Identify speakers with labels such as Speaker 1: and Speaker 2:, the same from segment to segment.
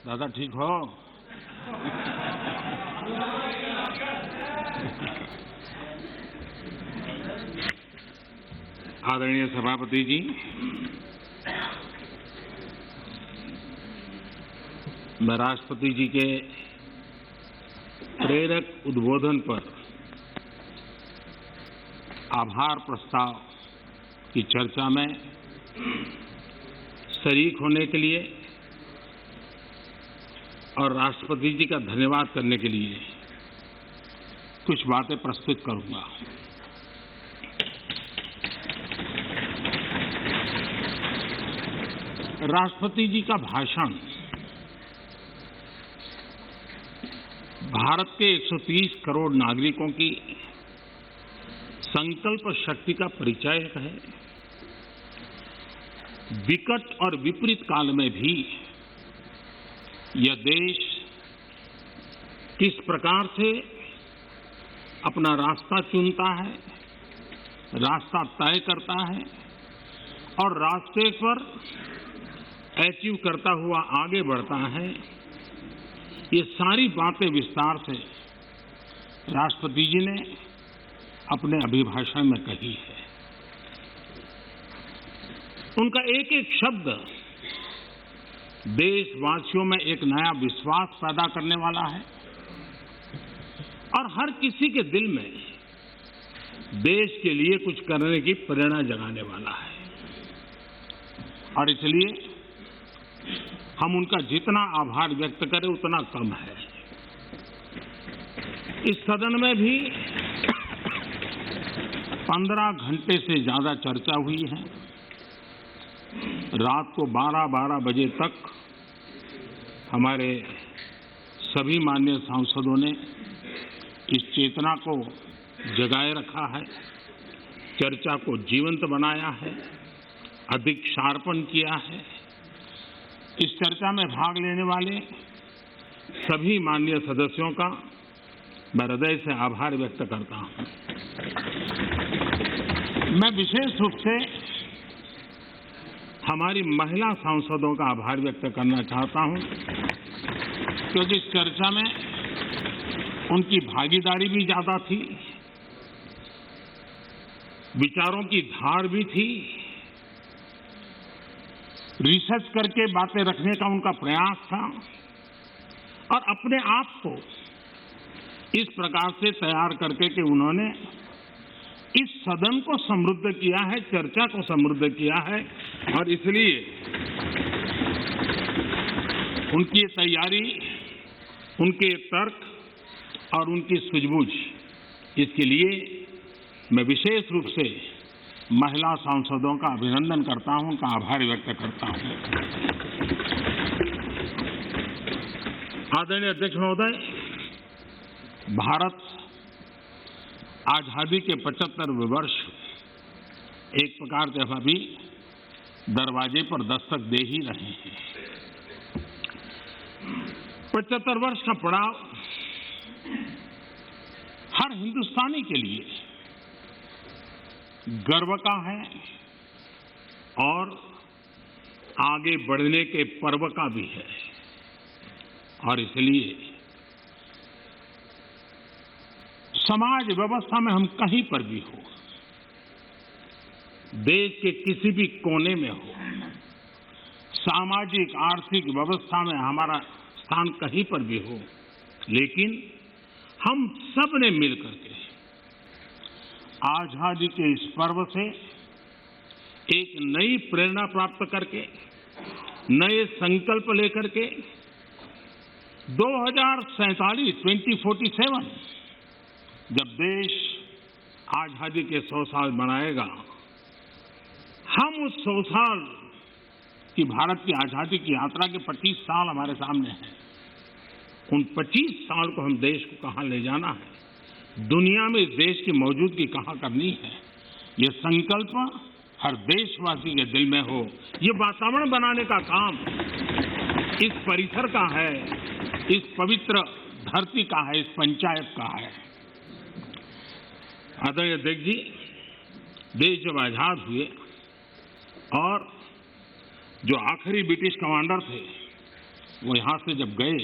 Speaker 1: दादा ठीक हो? आदरणीय सभापति जी, मैं राष्ट्रपति जी के प्रेरक उद्बोधन पर आभार प्रस्ताव की चर्चा में शरीक होने के लिए और राष्ट्रपति जी का धन्यवाद करने के लिए कुछ बातें प्रस्तुत करूंगा। राष्ट्रपति जी का भाषण भारत के 130 करोड़ नागरिकों की संकल्प शक्ति का परिचय है। विकट और विपरीत काल में भी यह देश किस प्रकार से अपना रास्ता चुनता है, रास्ता तय करता है और रास्ते पर अचीव करता हुआ आगे बढ़ता है, ये सारी बातें विस्तार से राष्ट्रपति जी ने अपने अभिभाषण में कही है। उनका एक एक शब्द देशवासियों में एक नया विश्वास पैदा करने वाला है और हर किसी के दिल में देश के लिए कुछ करने की प्रेरणा जगाने वाला है। और इसलिए हम उनका जितना आभार व्यक्त करें उतना कम है। इस सदन में भी 15 घंटे से ज्यादा चर्चा हुई है। रात को 12-12 बजे तक हमारे सभी माननीय सांसदों ने इस चेतना को जगाए रखा है, चर्चा को जीवंत बनाया है, अधिक शार्पन किया है। इस चर्चा में भाग लेने वाले सभी माननीय सदस्यों का मैं हृदय से आभार व्यक्त करता हूं। मैं विशेष रूप से हमारी महिला सांसदों का आभार व्यक्त करना चाहता हूं, क्योंकि इस चर्चा में उनकी भागीदारी भी ज्यादा थी, विचारों की धार भी थी, रिसर्च करके बातें रखने का उनका प्रयास था और अपने आप को इस प्रकार से तैयार करके कि उन्होंने इस सदन को समृद्ध किया है, चर्चा को समृद्ध किया है। और इसलिए उनकी तैयारी, उनके तर्क और उनकी सूझबूझ, इसके लिए मैं विशेष रूप से महिला सांसदों का अभिनंदन करता हूं, उनका आभार व्यक्त करता हूं। आदरणीय अध्यक्ष महोदय, भारत आजादी के 75वें वर्ष एक प्रकार से अभी दरवाजे पर दस्तक दे ही रहे हैं। 75 वर्ष का पड़ाव हर हिंदुस्तानी के लिए गर्व का है और आगे बढ़ने के पर्व का भी है। और इसलिए समाज व्यवस्था में हम कहीं पर भी हो, देश के किसी भी कोने में हो, सामाजिक आर्थिक व्यवस्था में हमारा स्थान कहीं पर भी हो, लेकिन हम सब ने मिलकर के आजादी के इस पर्व से एक नई प्रेरणा प्राप्त करके, नए संकल्प लेकर के 2047 जब देश आजादी के 100 साल मनाएगा, हम उस 100 साल की भारत की आजादी की यात्रा के 25 साल हमारे सामने हैं। उन 25 साल को हम देश को कहां ले जाना है, दुनिया में इस देश की मौजूदगी कहां करनी है, ये संकल्प हर देशवासी के दिल में हो। ये वातावरण बनाने का काम इस परिसर का है, इस पवित्र धरती का है, इस पंचायत का है। आदरणीय अध्यक्ष जी, देश जब आजाद हुए और जो आखिरी ब्रिटिश कमांडर थे वो यहां से जब गए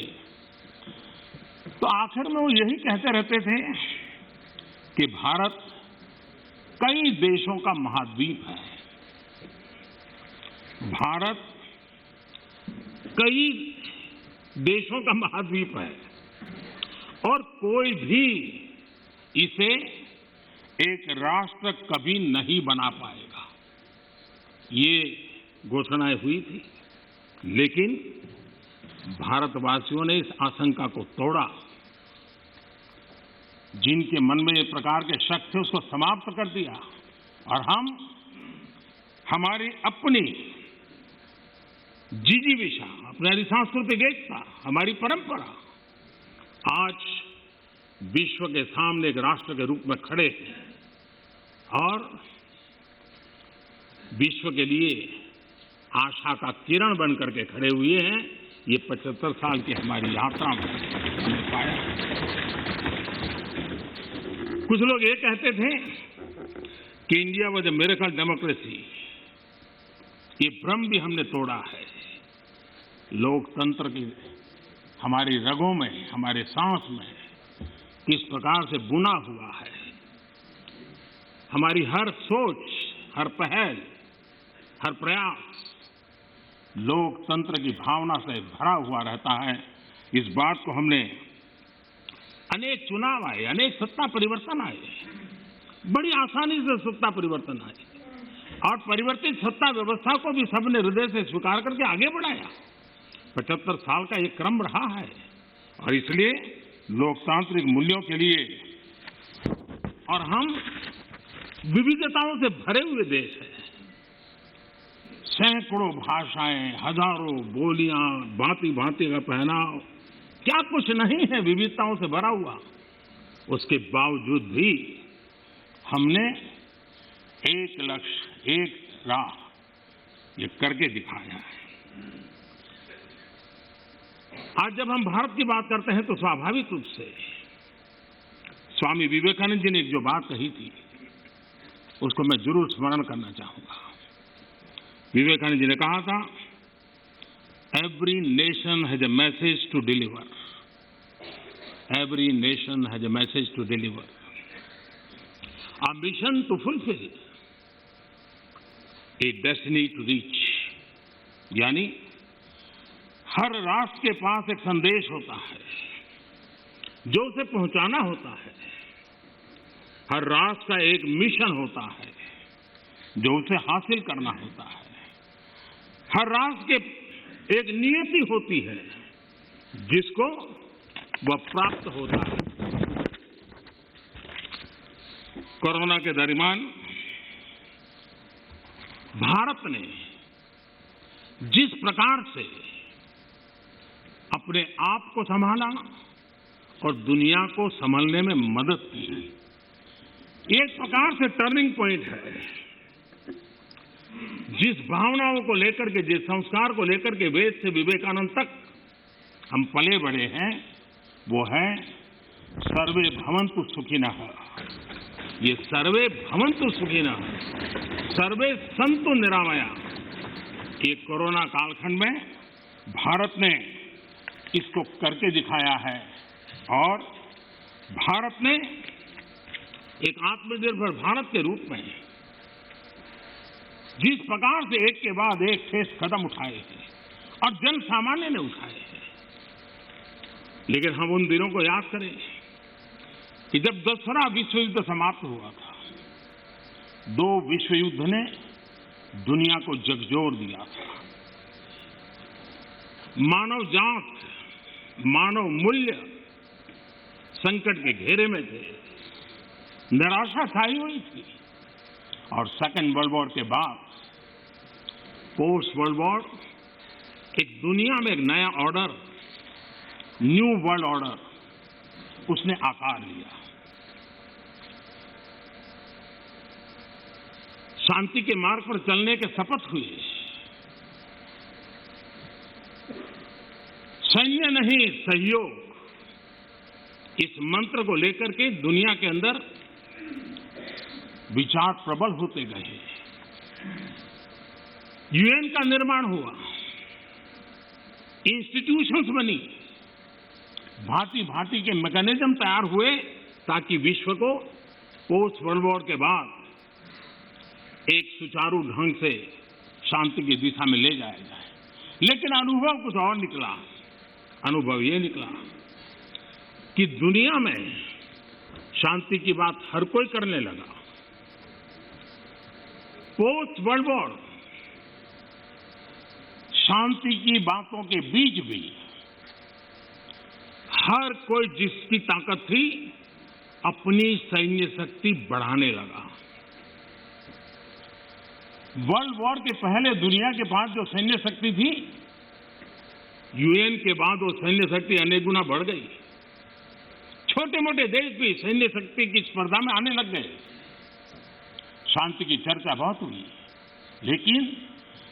Speaker 1: तो आखिर में वो यही कहते रहते थे कि भारत कई देशों का महाद्वीप है। भारत कई देशों का महाद्वीप है और कोई भी इसे एक राष्ट्र कभी नहीं बना पाएगा। ये घोषणाएं हुई थी, लेकिन भारतवासियों ने इस आशंका को तोड़ा। जिनके मन में ये प्रकार के शक थे उसको समाप्त कर दिया और हम हमारी अपनी जिजीविषा, अपनी सांस्कृतिक एकता, हमारी परंपरा आज विश्व के सामने एक राष्ट्र के रूप में खड़े हैं और विश्व के लिए आशा का किरण बनकर के खड़े हुए हैं। ये 75 साल की हमारी यात्रा में हमने पाया। कुछ लोग ये कहते थे कि India was a miracle democracy. ये भ्रम भी हमने तोड़ा है। लोकतंत्र की हमारी रगों में, हमारे सांस में किस प्रकार से बुना हुआ है। हमारी हर सोच, हर पहल, हर प्रयास लोकतंत्र की भावना से भरा हुआ रहता है। इस बात को हमने अनेक चुनाव आए, अनेक सत्ता परिवर्तन आए, बड़ी आसानी से सत्ता परिवर्तन आए और परिवर्तित सत्ता व्यवस्था को भी सबने हृदय से स्वीकार करके आगे बढ़ाया। 75 साल का एक क्रम रहा है और इसलिए लोकतांत्रिक मूल्यों के लिए और हम विविधताओं से भरे हुए देश हैं। सैकड़ों भाषाएं, हजारों बोलियां, भांति भांति का पहनाव, क्या कुछ नहीं है विविधताओं से भरा हुआ। उसके बावजूद भी हमने एक लक्ष्य, एक राह ये करके दिखाया है। आज जब हम भारत की बात करते हैं तो स्वाभाविक रूप से स्वामी विवेकानंद जी ने एक जो बात कही थी उसको मैं जरूर स्मरण करना चाहूंगा। विवेकानंद जी ने कहा था, every nation has a message to deliver, every nation has a message to deliver, a mission to fulfil, a destiny to reach. यानी हर राष्ट्र के पास एक संदेश होता है जो उसे पहुंचाना होता है। हर राष्ट्र का एक मिशन होता है जो उसे हासिल करना होता है। हर राष्ट्र के एक नियति होती है जिसको वह प्राप्त होता है। कोरोना के दरमियान भारत ने जिस प्रकार से अपने आप को संभाला और दुनिया को संभलने में मदद की, एक प्रकार से टर्निंग पॉइंट है। जिस भावनाओं को लेकर के, जिस संस्कार को लेकर के वेद से विवेकानंद तक हम पले बढ़े हैं, वो है सर्वे भवन्तु सुखिनः। ये सर्वे भवन्तु सुखिनः, सर्वे सन्तु निरामया, ये कोरोना कालखंड में भारत ने इसको करके दिखाया है और भारत ने एक आत्मनिर्भर भारत के रूप में जिस प्रकार से एक के बाद एक ठोस कदम उठाए हैं और जन सामान्य ने उठाए हैं। लेकिन हम उन दिनों को याद करें कि जब दूसरा विश्व युद्ध समाप्त हुआ था, दो विश्व युद्ध ने दुनिया को झकझोर दिया था। मानव जात, मानव मूल्य संकट के घेरे में थे, निराशा छाई हुई थी और सेकेंड वर्ल्ड वॉर के बाद पोस्ट वर्ल्ड वॉर एक दुनिया में एक नया ऑर्डर, न्यू वर्ल्ड ऑर्डर उसने आकार लिया। शांति के मार्ग पर चलने के शपथ हुए। सैन्य नहीं सहयोग, इस मंत्र को लेकर के दुनिया के अंदर विचार प्रबल होते गए। यूएन का निर्माण हुआ, इंस्टीट्यूशंस बनी, भांति भांति के मैकेनिज्म तैयार हुए ताकि विश्व को पोस्ट वर्ल्ड वॉर के बाद एक सुचारू ढंग से शांति की दिशा में ले जाया जाए। लेकिन अनुभव कुछ और निकला। अनुभव ये निकला कि दुनिया में शांति की बात हर कोई करने लगा। पोस्ट वर्ल्ड वॉर शांति की बातों के बीच भी हर कोई जिसकी ताकत थी अपनी सैन्य शक्ति बढ़ाने लगा। वर्ल्ड वॉर के पहले दुनिया के पास जो सैन्य शक्ति थी, यूएन के बाद वो सैन्य शक्ति अनेक गुना बढ़ गई। छोटे मोटे देश भी सैन्य शक्ति की स्पर्धा में आने लग गए। शांति की चर्चा बहुत हुई, लेकिन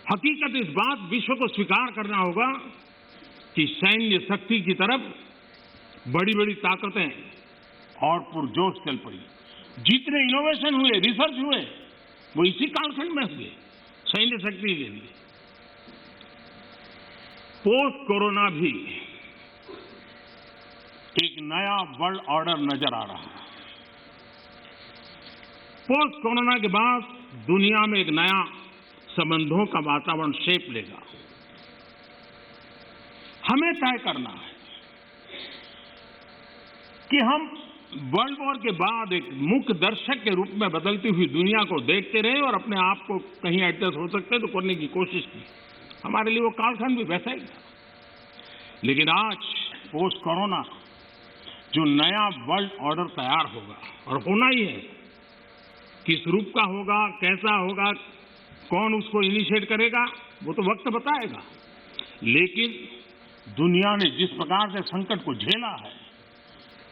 Speaker 1: हकीकत इस बात विश्व को स्वीकार करना होगा कि सैन्य शक्ति की तरफ बड़ी बड़ी ताकतें और पुरजोश चल पड़ी। जितने इनोवेशन हुए, रिसर्च हुए, वो इसी कालखंड में हुए सैन्य शक्ति के लिए। पोस्ट कोरोना भी एक नया वर्ल्ड ऑर्डर नजर आ रहा है। पोस्ट कोरोना के बाद दुनिया में एक नया संबंधों का वातावरण शेप लेगा। हमें तय करना है कि हम वर्ल्ड वॉर के बाद एक मुख्य दर्शक के रूप में बदलती हुई दुनिया को देखते रहे और अपने आप को कहीं एडजस्ट हो सकते तो करने की कोशिश की। हमारे लिए वो कालखंड भी वैसा ही था। लेकिन आज पोस्ट कोरोना जो नया वर्ल्ड ऑर्डर तैयार होगा, और होना ही है, किस रूप का होगा, कैसा होगा, कौन उसको इनिशिएट करेगा, वो तो वक्त बताएगा। लेकिन दुनिया ने जिस प्रकार से संकट को झेला है,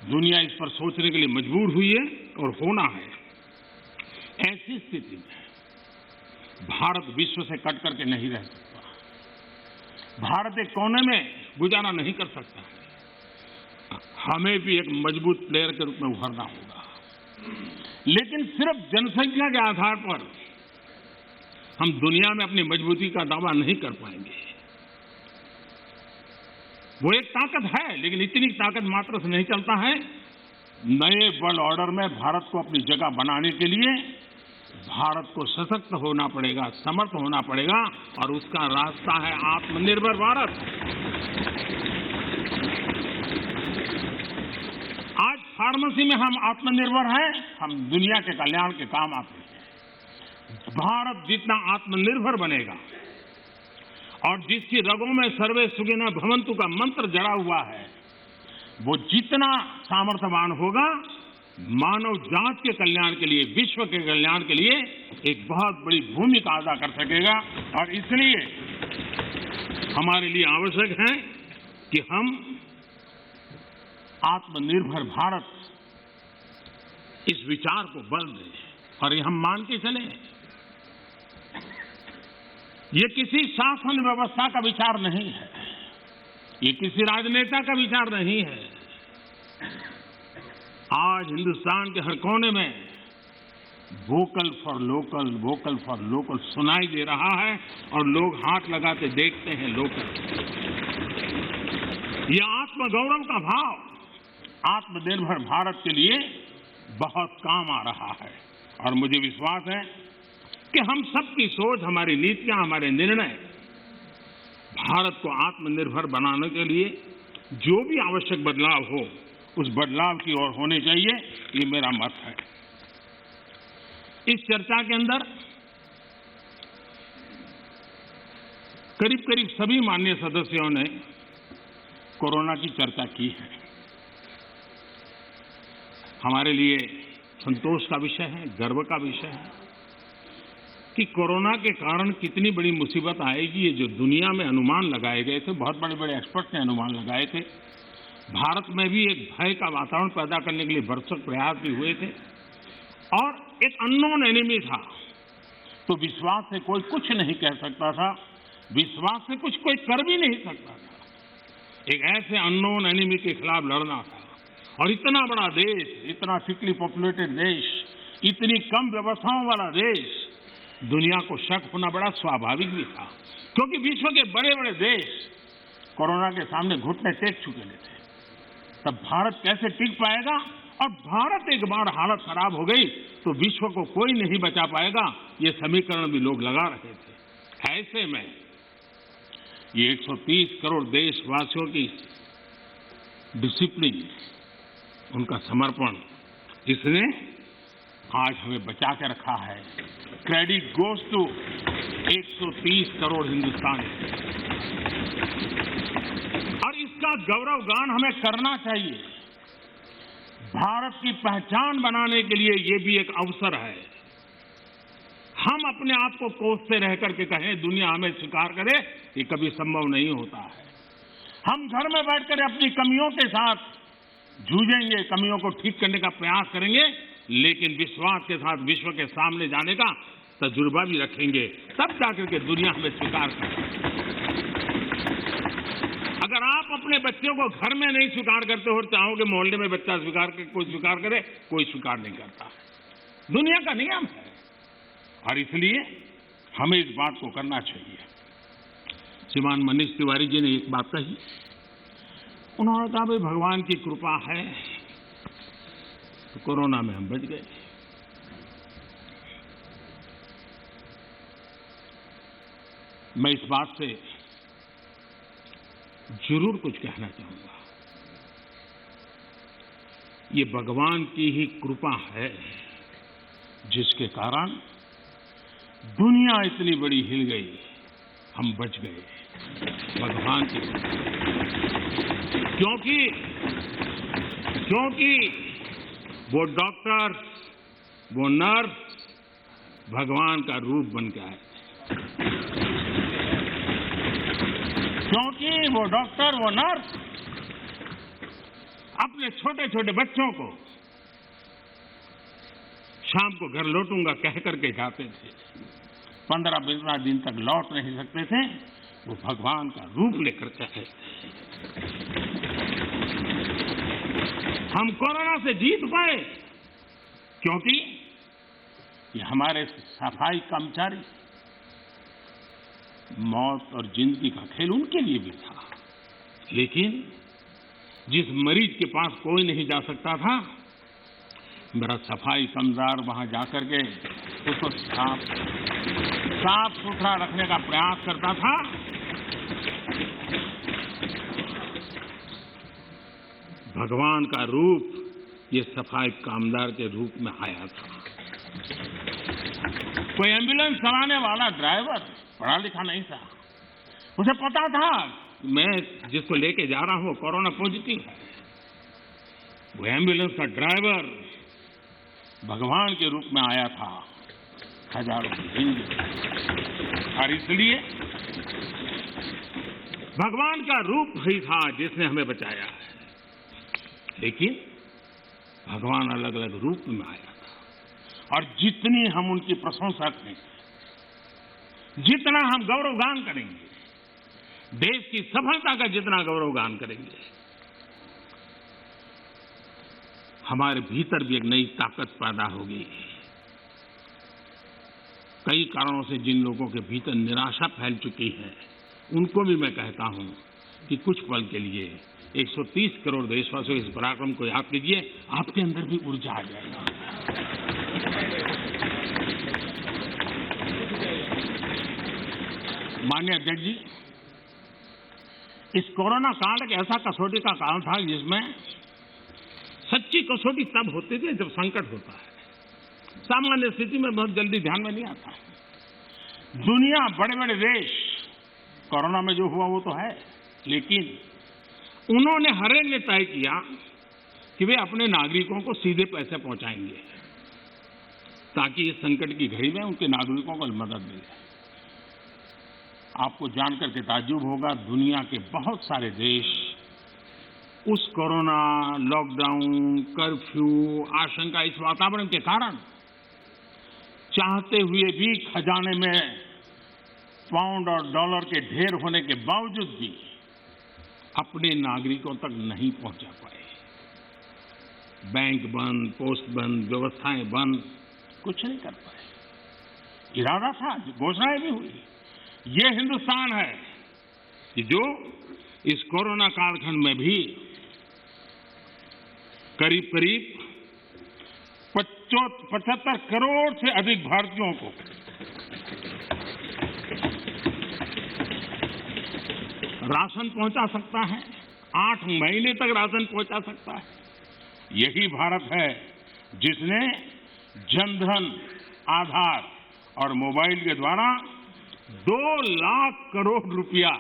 Speaker 1: दुनिया इस पर सोचने के लिए मजबूर हुई है और होना है। ऐसी स्थिति में भारत विश्व से कट करके नहीं रह सकता। भारत एक कोने में गुजारा नहीं कर सकता। हमें भी एक मजबूत प्लेयर के रूप में उभरना होगा। लेकिन सिर्फ जनसंख्या के आधार पर हम दुनिया में अपनी मजबूती का दावा नहीं कर पाएंगे। वो एक ताकत है, लेकिन इतनी ताकत मात्र से नहीं चलता है। नए वर्ल्ड ऑर्डर में भारत को अपनी जगह बनाने के लिए भारत को सशक्त होना पड़ेगा, समर्थ होना पड़ेगा, और उसका रास्ता है आत्मनिर्भर भारत। आज फार्मेसी में हम आत्मनिर्भर हैं, हम दुनिया के कल्याण के काम आते हैं। भारत जितना आत्मनिर्भर बनेगा और जिसकी रगों में सर्वे सुखिनः भवन्तु का मंत्र जड़ा हुआ है, वो जितना सामर्थ्यवान होगा, मानव जात के कल्याण के लिए, विश्व के कल्याण के लिए एक बहुत बड़ी भूमिका अदा कर सकेगा। और इसलिए हमारे लिए आवश्यक है कि हम आत्मनिर्भर भारत इस विचार को बल दें और ये हम मान के चलें। ये किसी शासन व्यवस्था का विचार नहीं है, ये किसी राजनेता का विचार नहीं है। आज हिंदुस्तान के हर कोने में vocal for local, vocal for local सुनाई दे रहा है और लोग हाथ लगाते देखते हैं लोकल। ये आत्मगौरव का भाव आत्मनिर्भर भारत के लिए बहुत काम आ रहा है। और मुझे विश्वास है कि हम सबकी सोच, हमारी नीतियां, हमारे निर्णय भारत को आत्मनिर्भर बनाने के लिए जो भी आवश्यक बदलाव हो, उस बदलाव की ओर होने चाहिए। ये मेरा मत है। इस चर्चा के अंदर करीब करीब सभी माननीय सदस्यों ने कोरोना की चर्चा की है। हमारे लिए संतोष का विषय है, गर्व का विषय है कि कोरोना के कारण कितनी बड़ी मुसीबत आएगी। ये जो दुनिया में अनुमान लगाए गए थे, बहुत बड़े बड़े एक्सपर्ट ने अनुमान लगाए थे। भारत में भी एक भय का वातावरण पैदा करने के लिए भरसक प्रयास भी हुए थे और एक अननोन एनिमी था, तो विश्वास से कोई कुछ नहीं कह सकता था, विश्वास से कुछ कोई कर भी नहीं सकता था। एक ऐसे अननोन एनिमी के खिलाफ लड़ना था और इतना बड़ा देश, इतना थिकली पॉपुलेटेड देश, इतनी कम व्यवस्थाओं वाला देश, दुनिया को शक होना बड़ा स्वाभाविक भी था, क्योंकि विश्व के बड़े बड़े देश कोरोना के सामने घुटने टेक चुके थे। तब भारत कैसे टिक पाएगा? और भारत एक बार हालत खराब हो गई तो विश्व को कोई नहीं बचा पाएगा, ये समीकरण भी लोग लगा रहे थे। ऐसे में ये 130 करोड़ देशवासियों की डिसिप्लिन, उनका समर्पण, इसने आज हमें बचा के रखा है। क्रेडिट गोज टू 130 करोड़ हिंदुस्तानी, और इसका गौरवगान हमें करना चाहिए। भारत की पहचान बनाने के लिए ये भी एक अवसर है। हम अपने आप को कोसते रह करके कहें दुनिया हमें स्वीकार करे, ये कभी संभव नहीं होता है। हम घर में बैठकर अपनी कमियों के साथ जूझेंगे, कमियों को ठीक करने का प्रयास करेंगे, लेकिन विश्वास के साथ विश्व के सामने जाने का तजुर्बा भी रखेंगे, तब जाकर के दुनिया हमें स्वीकार करे। अगर आप अपने बच्चों को घर में नहीं स्वीकार करते हो, चाहोगे मोहल्ले में बच्चा स्वीकार करे, कोई स्वीकार करे, कोई स्वीकार नहीं करता है। दुनिया का नियम है, और इसलिए हमें इस बात को करना चाहिए। श्रीमान मनीष तिवारी जी ने एक बात कही, उन्होंने कहा भाई भगवान की कृपा है तो कोरोना में हम बच गए। मैं इस बात से जरूर कुछ कहना चाहूंगा। ये भगवान की ही कृपा है जिसके कारण दुनिया इतनी बड़ी हिल गई, हम बच गए, भगवान की क्योंकि वो डॉक्टर, वो नर्स भगवान का रूप बन के आए। क्योंकि वो डॉक्टर, वो नर्स अपने छोटे छोटे बच्चों को शाम को घर लौटूंगा कह करके जाते थे, 15-15 दिन तक लौट नहीं सकते थे, वो भगवान का रूप लेकर के आए। हम कोरोना से जीत पाए क्योंकि ये हमारे सफाई कर्मचारी, मौत और जिंदगी का खेल उनके लिए भी था, लेकिन जिस मरीज के पास कोई नहीं जा सकता था, मेरा सफाई कर्मचारी वहां जाकर के उसको साफ सुथरा रखने का प्रयास करता था। भगवान का रूप ये सफाई कामदार के रूप में आया था। कोई एम्बुलेंस चलाने वाला ड्राइवर पढ़ा लिखा नहीं था, उसे पता था मैं जिसको लेके जा रहा हूं कोरोना पॉजिटिव है। वो एम्बुलेंस का ड्राइवर भगवान के रूप में आया था हजारों हिंदू, और इसलिए भगवान का रूप ही था जिसने हमें बचाया है। लेकिन भगवान अलग अलग रूप में आया था, और जितनी हम उनकी प्रशंसा करेंगे, जितना हम गौरवगान करेंगे, देश की सफलता का जितना गौरवगान करेंगे, हमारे भीतर भी एक नई ताकत पैदा होगी। कई कारणों से जिन लोगों के भीतर निराशा फैल चुकी है, उनको भी मैं कहता हूं कि कुछ पल के लिए 130 करोड़ देशवासियों इस पराक्रम को याद कीजिए, आपके अंदर भी ऊर्जा आ जाएगा। माननीय अध्यक्ष जी, इस कोरोना काल एक ऐसा कसौटी का काल था जिसमें सच्ची कसौटी तब होती थी जब संकट होता है। सामान्य स्थिति में बहुत जल्दी ध्यान में नहीं आता। दुनिया, बड़े बड़े देश, कोरोना में जो हुआ वो तो है, लेकिन उन्होंने हर एक ने तय किया कि वे अपने नागरिकों को सीधे पैसे पहुंचाएंगे ताकि इस संकट की घड़ी में उनके नागरिकों को मदद मिले। आपको जानकर के ताज्जुब होगा, दुनिया के बहुत सारे देश उस कोरोना, लॉकडाउन, कर्फ्यू, आशंका, इस वातावरण के कारण चाहते हुए भी खजाने में पाउंड और डॉलर के ढेर होने के बावजूद भी अपने नागरिकों तक नहीं पहुंचा पाए। बैंक बंद, पोस्ट बंद, व्यवस्थाएं बंद, कुछ नहीं कर पाए। इरादा था, घोषणाएं भी हुई। ये हिंदुस्तान है कि जो इस कोरोना कालखंड में भी करीब करीब 75 करोड़ से अधिक भारतीयों को राशन पहुंचा सकता है, 8 महीने तक राशन पहुंचा सकता है। यही भारत है जिसने जनधन, आधार और मोबाइल के द्वारा 2 लाख करोड़ रुपया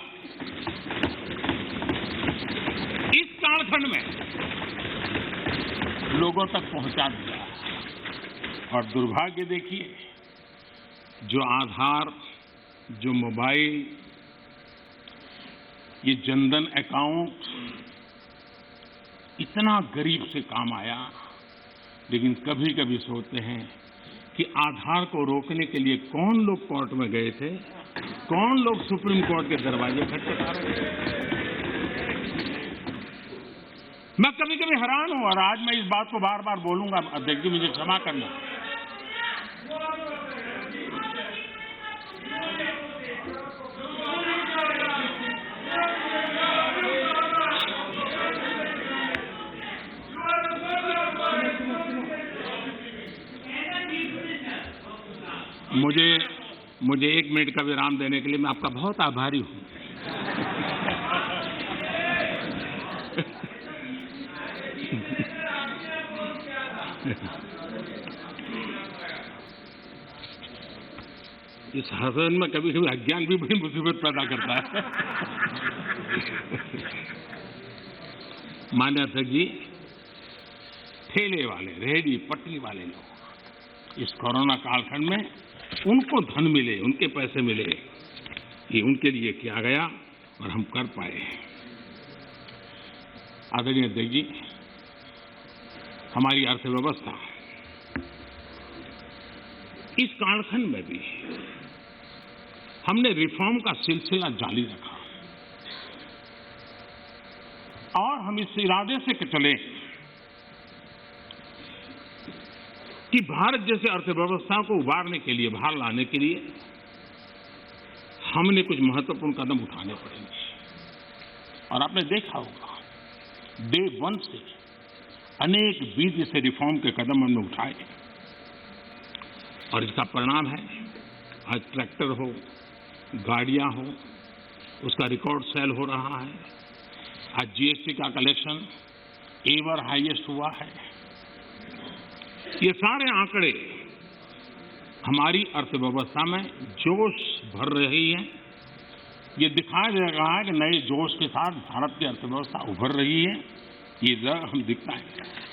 Speaker 1: इस कालखंड में लोगों तक पहुंचा दिया। और दुर्भाग्य देखिए, जो आधार, जो मोबाइल, ये जनधन अकाउंट इतना गरीब से काम आया, लेकिन कभी कभी सोचते हैं कि आधार को रोकने के लिए कौन लोग कोर्ट में गए थे, कौन लोग सुप्रीम कोर्ट के दरवाजे खटखटा रहे थे। मैं कभी कभी हैरान हूं, और आज मैं इस बात को बार बार बोलूंगा, अध्यक्ष जी मुझे क्षमा करना। मुझे 1 मिनट का विराम देने के लिए मैं आपका बहुत आभारी हूं। इस शासन में कभी कभी अज्ञान भी बड़ी मुसीबत पैदा करता है। मान्य अध्यक्ष जी, ठेले वाले, रेहड़ी पटरी वाले लोग इस कोरोना कालखंड में उनको धन मिले, उनके पैसे मिले, ये उनके लिए किया गया और हम कर पाए। आदरणीय अध्यक्ष जी, हमारी अर्थव्यवस्था इस कालखंड में भी हमने रिफॉर्म का सिलसिला जारी रखा और हम इस इरादे से चले कि भारत जैसे अर्थव्यवस्था को उबारने के लिए, बाहर लाने के लिए हमने कुछ महत्वपूर्ण कदम उठाने पड़ेंगे। और आपने देखा होगा, डे 1 से अनेक विधि से रिफॉर्म के कदम हमने उठाए और इसका परिणाम है आज ट्रैक्टर हो, गाड़ियां हो, उसका रिकॉर्ड सेल हो रहा है। आज जीएसटी का कलेक्शन एवर हाईएस्ट हुआ है। ये सारे आंकड़े हमारी अर्थव्यवस्था में जोश भर रही है। ये दिखाई दे रहा है कि नए जोश के साथ भारत की अर्थव्यवस्था उभर रही है। ये हम दिखता है।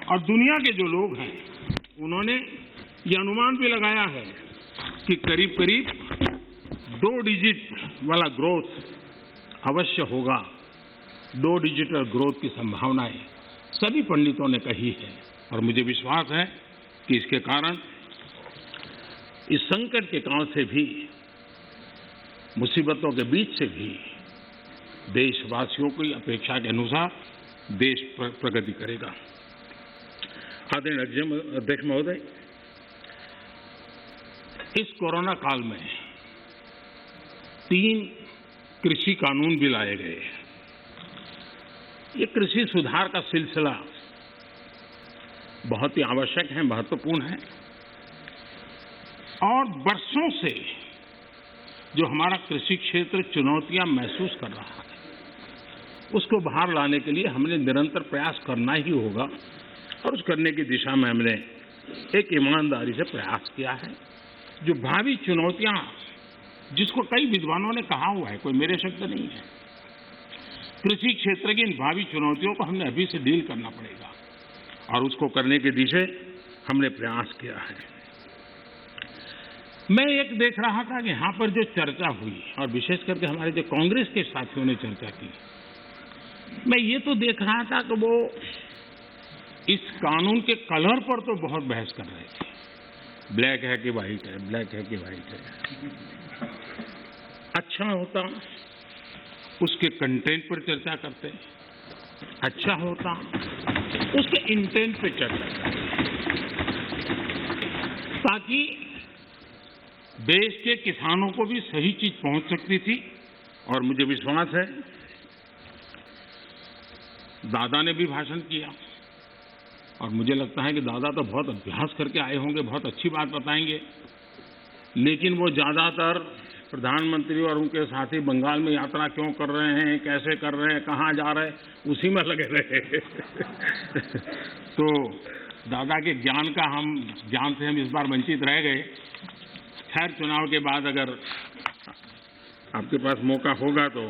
Speaker 1: और दुनिया के जो लोग हैं उन्होंने ये अनुमान भी लगाया है कि करीब करीब 2 डिजिट वाला ग्रोथ अवश्य होगा। 2 डिजिटल ग्रोथ की संभावनाएं सभी पंडितों ने कही है और मुझे विश्वास है कि इसके कारण इस संकट के काल से भी, मुसीबतों के बीच से भी देशवासियों की अपेक्षा के अनुसार देश प्रगति करेगा। आदरणीय अध्यक्ष महोदय, इस कोरोना काल में 3 कृषि कानून भी लाए गए। ये कृषि सुधार का सिलसिला बहुत ही आवश्यक है, महत्वपूर्ण है और वर्षों से जो हमारा कृषि क्षेत्र चुनौतियां महसूस कर रहा है, उसको बाहर लाने के लिए हमने निरंतर प्रयास करना ही होगा और उस करने की दिशा में हमने एक ईमानदारी से प्रयास किया है। जो भावी चुनौतियां, जिसको कई विद्वानों ने कहा हुआ है, कोई मेरे शब्द नहीं है, कृषि क्षेत्र की इन भावी चुनौतियों को हमने अभी से डील करना पड़ेगा और उसको करने के दिशे हमने प्रयास किया है। मैं एक देख रहा था कि यहां पर जो चर्चा हुई और विशेष करके हमारे जो कांग्रेस के साथियों ने चर्चा की, मैं ये तो देख रहा था कि वो इस कानून के कलर पर तो बहुत बहस कर रहे थे। ब्लैक है कि व्हाइट है, ब्लैक है कि व्हाइट है। अच्छा होता उसके कंटेंट पर चर्चा करते, अच्छा होता उसके इंटेंट पर चर्चा करते, ताकि देश के किसानों को भी सही चीज पहुंच सकती थी। और मुझे विश्वास है दादा ने भी भाषण किया और मुझे लगता है कि दादा तो बहुत अभ्यास करके आए होंगे, बहुत अच्छी बात बताएंगे, लेकिन वो ज़्यादातर प्रधानमंत्री और उनके साथी बंगाल में यात्रा क्यों कर रहे हैं, कैसे कर रहे हैं, कहाँ जा रहे हैं, उसी में लगे रहे। तो दादा के ज्ञान से हम इस बार वंचित रह गए। खैर, चुनाव के बाद अगर आपके पास मौका होगा तो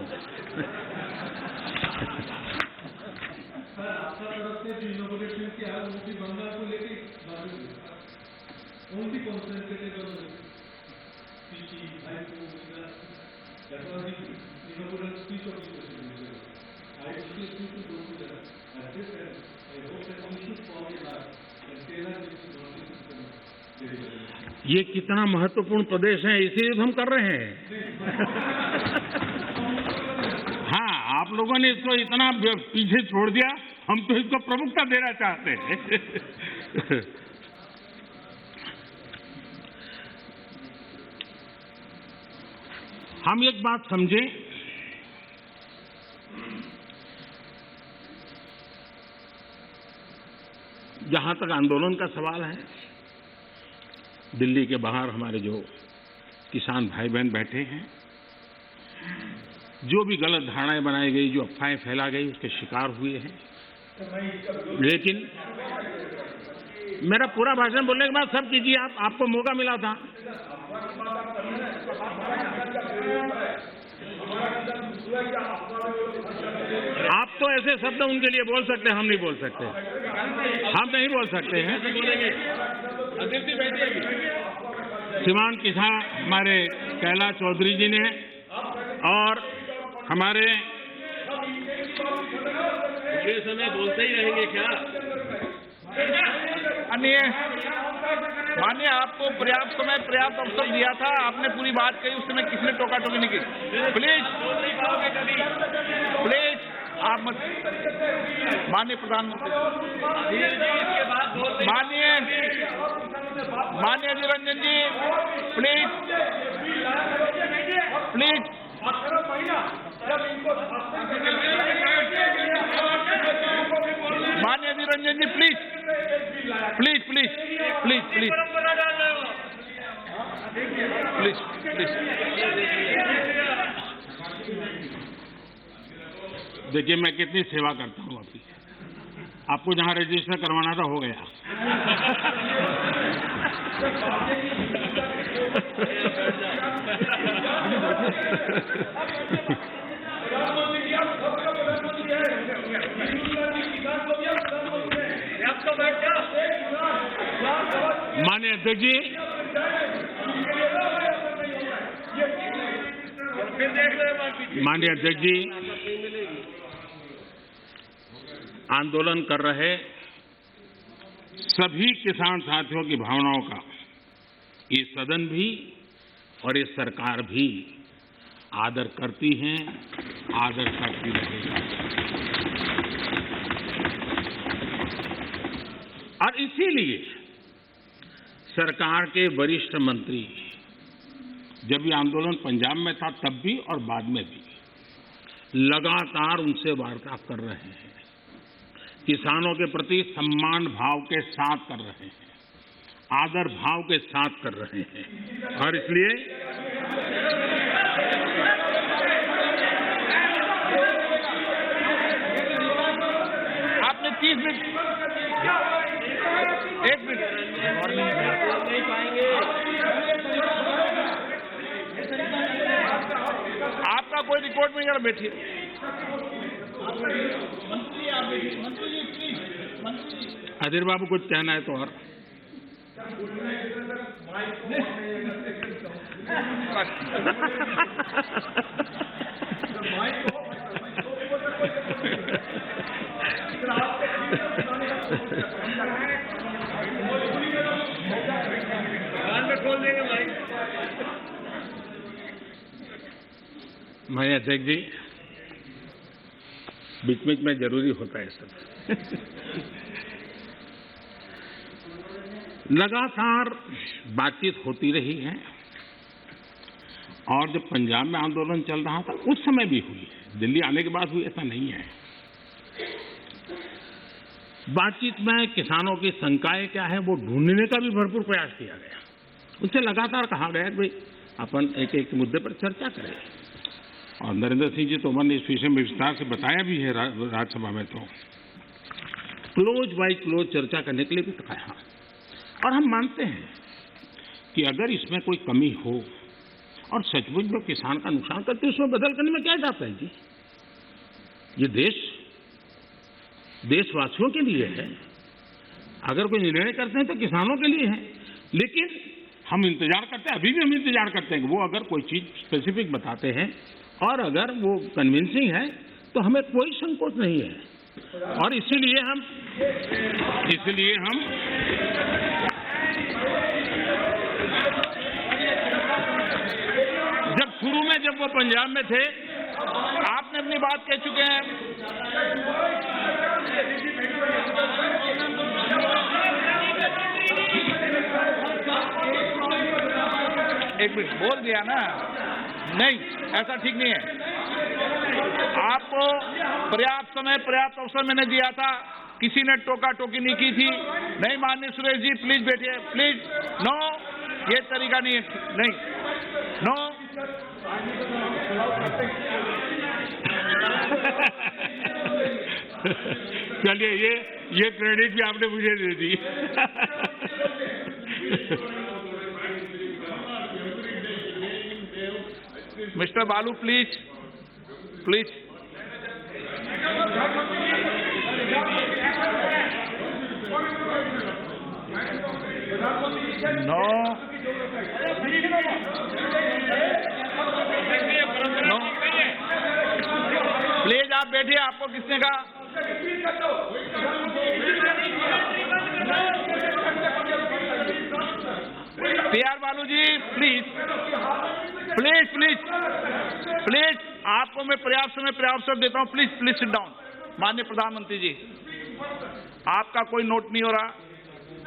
Speaker 1: ये कितना महत्वपूर्ण प्रदेश है, इसीलिए तो हम कर रहे हैं। हाँ, आप लोगों ने इसको इतना पीछे छोड़ दिया, हम तो इसको प्रमुखता देना चाहते हैं। हम एक बात समझें, जहां तक आंदोलन का सवाल है, दिल्ली के बाहर हमारे जो किसान भाई बहन बैठे हैं, जो भी गलत धारणाएं बनाई गई, जो अफवाहें फैला गई, उसके शिकार हुए हैं। लेकिन मेरा पूरा भाषण बोलने के बाद सब कीजिए, आपको मौका मिला था। आप तो ऐसे शब्द उनके लिए बोल सकते हैं, हम नहीं बोल सकते, हम नहीं बोल सकते हैं। श्रीमान किसान हमारे कैलाश चौधरी जी ने और हमारे ये समय बोलते ही रहेंगे क्या?
Speaker 2: माननीय, आपको पर्याप्त समय, पर्याप्त अवसर दिया था, आपने पूरी बात कही, उस समय किसने टोका टोकी नहीं की। प्लीज आप मत। माननीय प्रधानमंत्री, माननीय निरंजन जी, प्लीज। माननीय निरंजन जी, प्लीज।
Speaker 1: देखिए, मैं कितनी सेवा करता हूँ आपकी। आपको जहाँ रजिस्टर करवाना था हो गया। माननीय अध्यक्ष जी, आंदोलन कर रहे सभी किसान साथियों की भावनाओं का ये सदन भी और ये सरकार भी आदर करती हैं, आदर करती रहेगी। और इसीलिए सरकार के वरिष्ठ मंत्री, जब ये आंदोलन पंजाब में था तब भी और बाद में भी, लगातार उनसे वार्ता कर रहे हैं, किसानों के प्रति सम्मान भाव के साथ कर रहे हैं, आदर भाव के साथ कर रहे हैं। और इसलिए
Speaker 2: आपने 30 मिनट, 1 मिनट नहीं पाएंगे। आपका कोई रिकॉर्ड नहीं है, बैठिए।
Speaker 1: अधीर बाबू, कुछ कहना है तो और? माननीय अध्यक्ष जी, बीच में जरूरी होता है सब। लगातार बातचीत होती रही है और जब पंजाब में आंदोलन चल रहा था उस समय भी हुई है, दिल्ली आने के बाद हुई ऐसा नहीं है। बातचीत में किसानों की शंकाएं क्या है वो ढूंढने का भी भरपूर प्रयास किया गया। उनसे लगातार कहा गया कि भाई अपन एक एक मुद्दे पर चर्चा करें, और नरेंद्र सिंह जी तोमर ने इस विषय में विस्तार से बताया भी है राज्यसभा में। तो क्लोज बाय क्लोज चर्चा करने के लिए भी कहा, और हम मानते हैं कि अगर इसमें कोई कमी हो और सचमुच में किसान का नुकसान करते उसमें बदल करने में क्या जाता है जी। ये देशवासियों के लिए है, अगर कोई निर्णय करते हैं तो किसानों के लिए है। लेकिन हम इंतजार करते हैं, अभी भी हम इंतजार करते हैं कि वो अगर कोई चीज स्पेसिफिक बताते हैं और अगर वो कन्विंसिंग है तो हमें कोई संकोच नहीं है। और इसीलिए हम जब वो पंजाब में थे, आपने अपनी बात कह चुके हैं। एक मिनट बोल दिया ना, नहीं ऐसा ठीक नहीं है। आपको पर्याप्त समय पर्याप्त अवसर मैंने दिया था, किसी ने टोका टोकी नहीं की थी। नहीं माननीय सुरेश जी, प्लीज बैठिए, प्लीज। नो, ये तरीका नहीं है, नहीं, नो। चलिए, ये क्रेडिट भी आपने मुझे दे दी। Mister Balu, please, please. No, no, please आप बैठिए। आपको किसने कहा? PR Balu ji, please, please, please, please. आपको मैं पर्याप्त समय पर्याप्त अवसर देता हूं। Please, please sit down. माननीय प्रधानमंत्री जी, आपका कोई नोट नहीं हो रहा।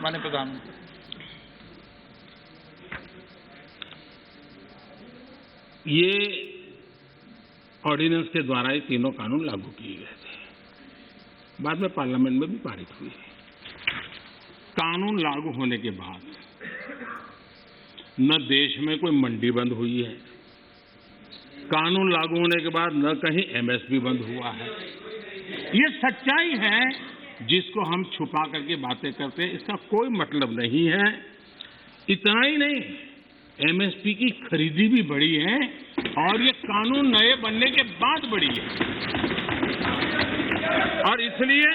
Speaker 1: माननीय प्रधानमंत्री, ये ऑर्डिनेंस के द्वारा ये तीनों कानून लागू किए गए थे, बाद में पार्लियामेंट में भी पारित हुए। कानून लागू होने के बाद न देश में कोई मंडी बंद हुई है, कानून लागू होने के बाद न कहीं एमएसपी बंद हुआ है। ये सच्चाई है जिसको हम छुपा करके बातें करते हैं, इसका कोई मतलब नहीं है। इतना ही नहीं, एमएसपी की खरीदी भी बढ़ी है और ये कानून नए बनने के बाद बढ़ी है। और इसलिए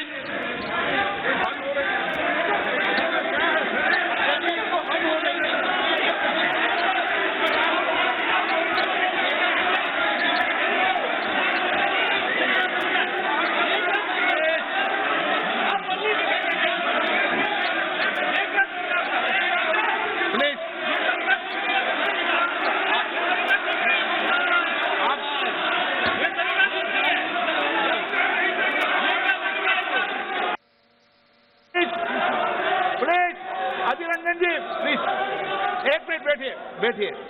Speaker 1: बैठिए,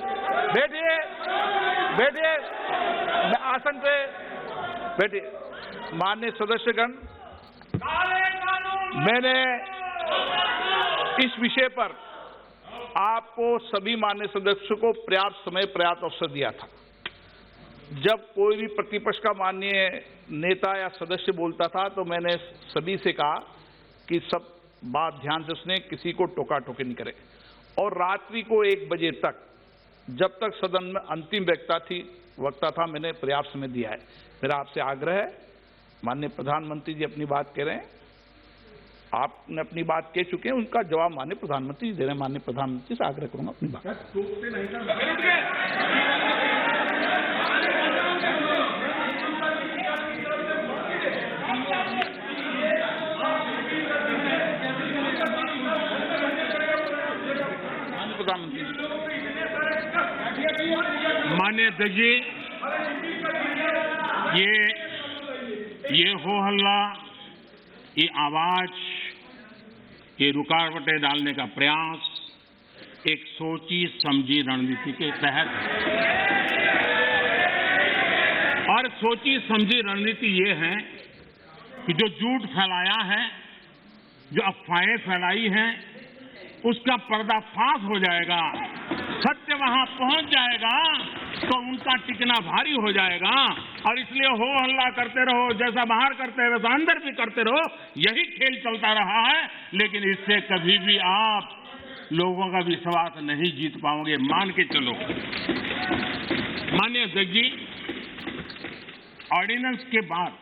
Speaker 1: बैठिए, बैठिए, आसन पे बैठिए। माननीय सदस्यगण, मैंने इस विषय पर आपको सभी माननीय सदस्यों को पर्याप्त समय पर्याप्त अवसर दिया था। जब कोई भी प्रतिपक्ष का माननीय नेता या सदस्य बोलता था तो मैंने सभी से कहा कि सब बात ध्यान से सुने, किसी को टोका टोकी नहीं करे। और रात्रि को 1 बजे तक, जब तक सदन में अंतिम वक्ता था, मैंने पर्याप्त समय दिया है। मेरा आपसे आग्रह है, माननीय प्रधानमंत्री जी अपनी बात कह रहे हैं, आपने अपनी बात कह चुके हैं, उनका जवाब माननीय प्रधानमंत्री जी दे रहे हैं। माननीय प्रधानमंत्री से आग्रह करूंगा अपनी बात। माननीय अध्यक्ष जी, ये हो हल्ला, ये आवाज, ये रुकावटें डालने का प्रयास एक सोची समझी रणनीति के तहत है। और सोची समझी रणनीति ये है कि जो झूठ फैलाया है जो अफवाहें फैलाई हैं उसका पर्दाफाश हो जाएगा, सत्य वहां पहुंच जाएगा तो उनका टिकना भारी हो जाएगा। और इसलिए हो हल्ला करते रहो, जैसा बाहर करते रहो अंदर भी करते रहो, यही खेल चलता रहा है। लेकिन इससे कभी भी आप लोगों का विश्वास नहीं जीत पाओगे, मान के चलो। माननीय अध्यक्ष जी, ऑर्डिनेंस के बाद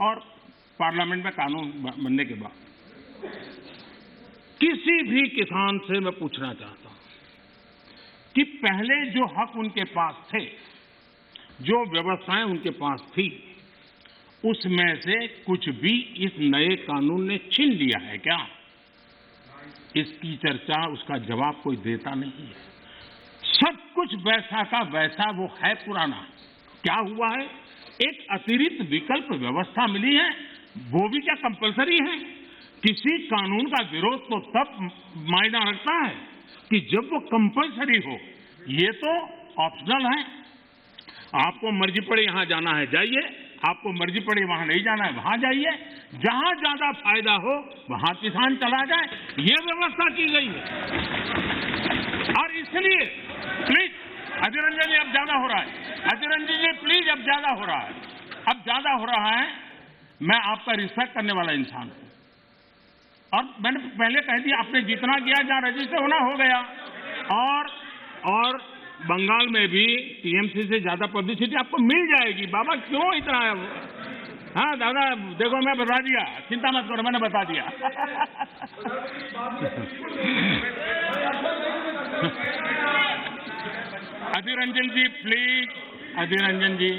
Speaker 1: और पार्लियामेंट में कानून बनने के बाद किसी भी किसान से मैं पूछना चाहता हूं कि पहले जो हक उनके पास थे, जो व्यवस्थाएं उनके पास थी, उसमें से कुछ भी इस नए कानून ने छीन लिया है क्या? इसकी चर्चा, उसका जवाब कोई देता नहीं है। सब कुछ वैसा का वैसा वो है पुराना। क्या हुआ है? एक अतिरिक्त विकल्प व्यवस्था मिली है, वो भी क्या कंपलसरी है? किसी कानून का विरोध तो तब मायना रखता है कि जब वो कंपलसरी हो। ये तो ऑप्शनल है। आपको मर्जी पड़े यहां जाना है जाइए, आपको मर्जी पड़े वहां नहीं जाना है वहां जाइए, जहां ज्यादा फायदा हो वहां किसान चला जाए, ये व्यवस्था की गई है। और इसलिए प्लीज अधीर रंजन जी, अब ज्यादा हो रहा है। अधीर रंजन जी प्लीज, अब ज्यादा हो रहा है, अब ज्यादा हो रहा है। मैं आपका रिस्पेक्ट करने वाला इंसान हूं और मैंने पहले कह दिया, आपने जितना किया जहां रजिस्टर होना हो गया। और बंगाल में भी टीएमसी से ज्यादा पब्लिसिटी आपको मिल जाएगी। बाबा क्यों इतना है? हाँ दादा, देखो मैं बता दिया, चिंता मत करो, मैंने बता दिया। अधीर रंजन जी प्लीज, अधीर रंजन जी,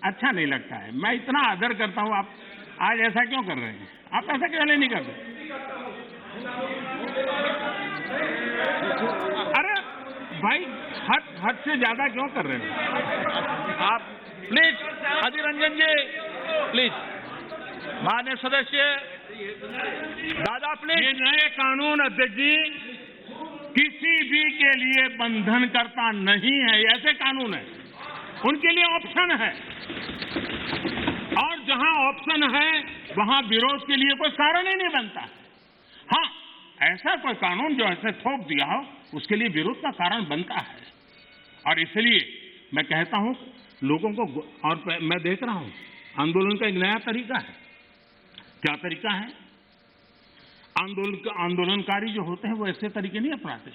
Speaker 1: अच्छा नहीं लगता है। मैं इतना आदर करता हूं, आप आज ऐसा क्यों कर रहे हैं? आप ऐसा क्यों नहीं कर रहे? अरे भाई, हद से ज्यादा क्यों कर रहे हैं
Speaker 2: आप? Please Adhir Ranjan ji please. माननीय सदस्य दादा प्लीज।
Speaker 1: ये नए कानून अध्यक्ष जी किसी भी के लिए बंधन करता नहीं है। ऐसे कानून है, उनके लिए ऑप्शन है, और जहां ऑप्शन है वहां विरोध के लिए कोई कारण ही नहीं बनता। हाँ, ऐसा कोई कानून जो ऐसे थोप दिया हो उसके लिए विरोध का कारण बनता है। और इसलिए मैं कहता हूं लोगों को, और मैं देख रहा हूं आंदोलन का एक नया तरीका है। क्या तरीका है? आंदोलनकारी जो होते हैं वो ऐसे तरीके नहीं अपनाते।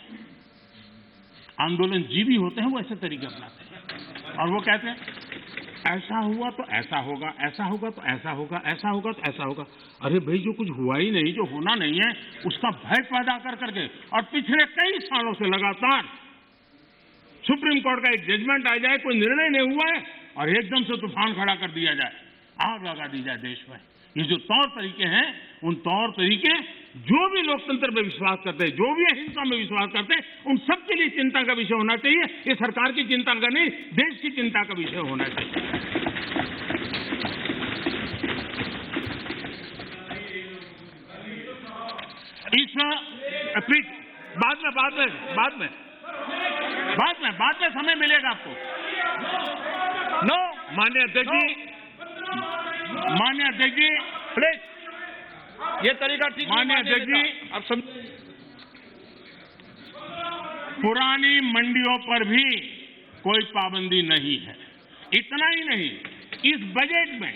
Speaker 1: आंदोलन जीवी होते हैं वो ऐसे तरीके अपनाते हैं, और वो कहते हैं ऐसा हुआ तो ऐसा होगा, ऐसा होगा तो ऐसा होगा, ऐसा होगा तो ऐसा होगा। अरे भाई, जो कुछ हुआ ही नहीं, जो होना नहीं है, उसका भय पैदा कर करके, और पिछले कई सालों से लगातार सुप्रीम कोर्ट का एक जजमेंट आ जाए, कोई निर्णय नहीं हुआ है, और एकदम से तूफान खड़ा कर दिया जाए, आग लगा दी जाए देश में। ये जो तौर तरीके हैं, उन तौर तरीके जो भी लोकतंत्र में विश्वास करते हैं, जो भी अहिंसा में विश्वास करते हैं, उन सबके लिए चिंता का विषय होना चाहिए। ये सरकार की चिंता का नहीं, देश की चिंता का विषय होना चाहिए। इस प्लीज बाद में समय मिलेगा आपको। नो, माननीय अध्यक्ष जी
Speaker 2: प्लीज, ये तरीका ठीक नहीं।
Speaker 1: माननीय अध्यक्ष जी,
Speaker 2: आप समझ,
Speaker 1: पुरानी मंडियों पर भी कोई पाबंदी नहीं है। इतना ही नहीं, इस बजट में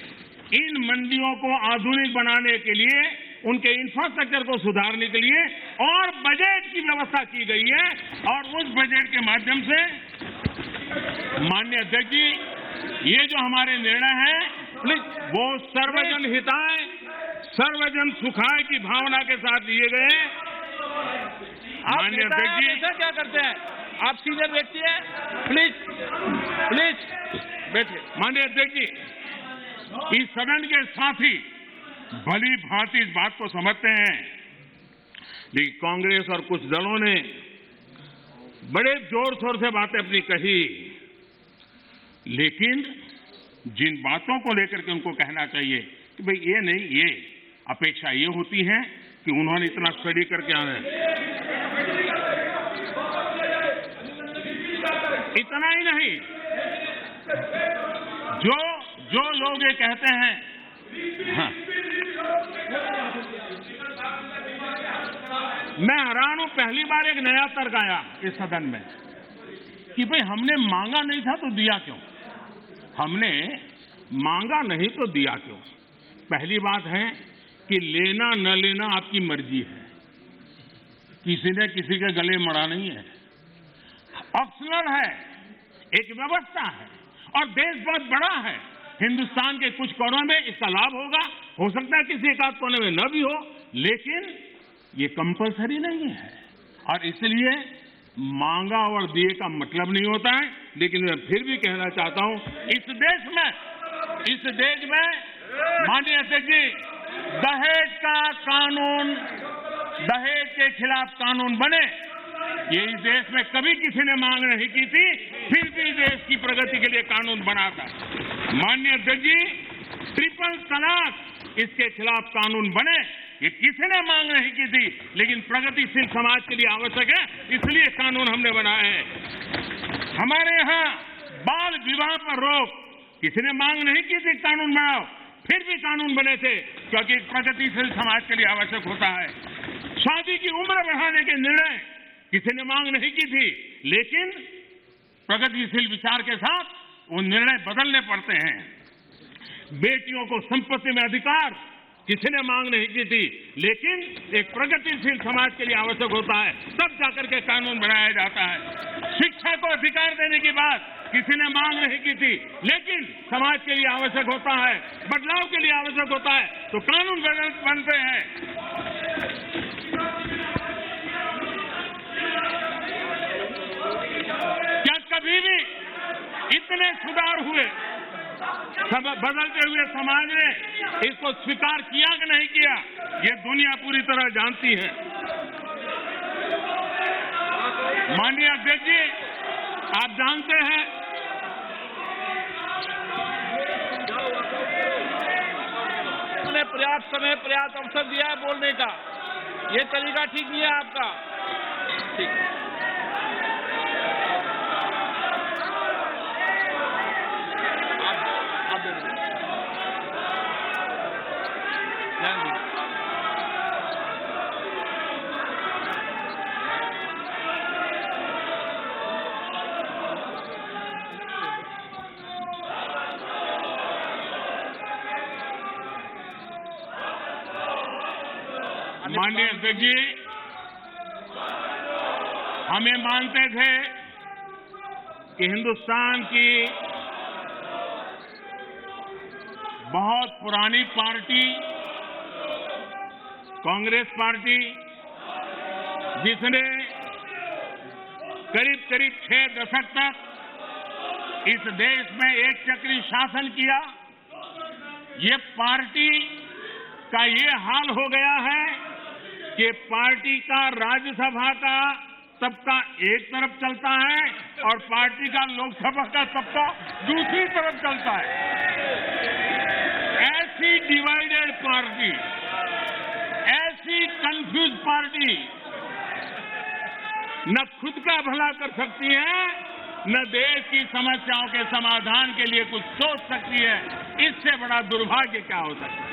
Speaker 1: इन मंडियों को आधुनिक बनाने के लिए, उनके इंफ्रास्ट्रक्चर को सुधारने के लिए और बजट की व्यवस्था की गई है। और उस बजट के माध्यम से माननीय अध्यक्ष जी, ये जो हमारे निर्णय है वो सर्वजन हिताय, सर्वजन सुखाय की भावना के साथ लिए गए।
Speaker 2: माननीय अध्यक्ष जी, ऐसा क्या करते हैं? आप सीनियर व्यक्ति हैं, प्लीज बैठिए।
Speaker 1: माननीय अध्यक्ष जी, इस सदन के साथी भली भांति इस बात को समझते हैं, लेकिन कांग्रेस और कुछ दलों ने बड़े जोर शोर से बातें अपनी कही, लेकिन जिन बातों को लेकर के उनको कहना चाहिए कि भाई ये नहीं, ये अपेक्षा ये होती है कि उन्होंने इतना स्टडी करके आए। इतना ही नहीं, जो लोग ये कहते हैं, हाँ, मैं हैरान हूं, पहली बार एक नया तर्क आया इस सदन में कि भाई हमने मांगा नहीं था तो दिया क्यों? हमने मांगा नहीं तो दिया क्यों? पहली बात है कि लेना न लेना आपकी मर्जी है, किसी ने किसी के गले मड़ा नहीं है, ऑप्शनल है, एक व्यवस्था है और देश बहुत बड़ा है। हिंदुस्तान के कुछ कोनों में इसका लाभ होगा, हो सकता है किसी एक आध कोने में न भी हो, लेकिन ये कंपलसरी नहीं है और इसलिए मांगा और दिए का मतलब नहीं होता है। लेकिन मैं फिर भी कहना चाहता हूं, इस देश में माननीय अध्यक्ष जी, दहेज का कानून, दहेज के खिलाफ कानून बने, ये इस देश में कभी किसी ने मांग नहीं की थी, फिर भी देश की प्रगति के लिए कानून बना था। माननीय अध्यक्ष जी, ट्रिपल तलाक, इसके खिलाफ कानून बने, ये किसी ने मांग नहीं की थी, लेकिन प्रगतिशील समाज के लिए आवश्यक है, इसलिए कानून हमने बनाए हैं। हमारे यहाँ बाल विवाह पर रोक, किसी ने मांग नहीं की थी कानून बनाओ, फिर भी कानून बने थे, क्योंकि प्रगतिशील समाज के लिए आवश्यक होता है। शादी की उम्र बढ़ाने के निर्णय किसी ने मांग नहीं की थी, लेकिन प्रगतिशील विचार के साथ वो निर्णय बदलने पड़ते हैं। बेटियों को संपत्ति में अधिकार किसी ने मांग नहीं की थी, लेकिन एक प्रगतिशील समाज के लिए आवश्यक होता है, तब जाकर के कानून बनाया जाता है। शिक्षा को अधिकार देने की बात किसी ने मांग नहीं की थी, लेकिन समाज के लिए आवश्यक होता है, बदलाव के लिए आवश्यक होता है, तो कानून बनते हैं। क्या कभी भी इतने सुधार हुए, बदलते हुए समाज ने इसको स्वीकार किया कि नहीं किया, ये दुनिया पूरी तरह जानती है। माननीय अध्यक्ष जी, आप जानते हैं
Speaker 2: उन्होंने पर्याप्त समय, पर्याप्त अवसर दिया है बोलने का, ये तरीका ठीक नहीं है आपका। ठीक,
Speaker 1: माननीय अध्यक्ष जी, हमें मानते थे कि हिंदुस्तान की बहुत पुरानी पार्टी कांग्रेस पार्टी, जिसने करीब करीब 6 दशक तक इस देश में एक चक्री शासन किया, ये पार्टी का ये हाल हो गया है कि पार्टी का राज्यसभा का तबका एक तरफ चलता है और पार्टी का लोकसभा का तबका दूसरी तरफ चलता है। ऐसी डिवाइडेड पार्टी, ऐसी कंफ्यूज पार्टी न खुद का भला कर सकती है, न देश की समस्याओं के समाधान के लिए कुछ सोच सकती है। इससे बड़ा दुर्भाग्य क्या हो सकता है?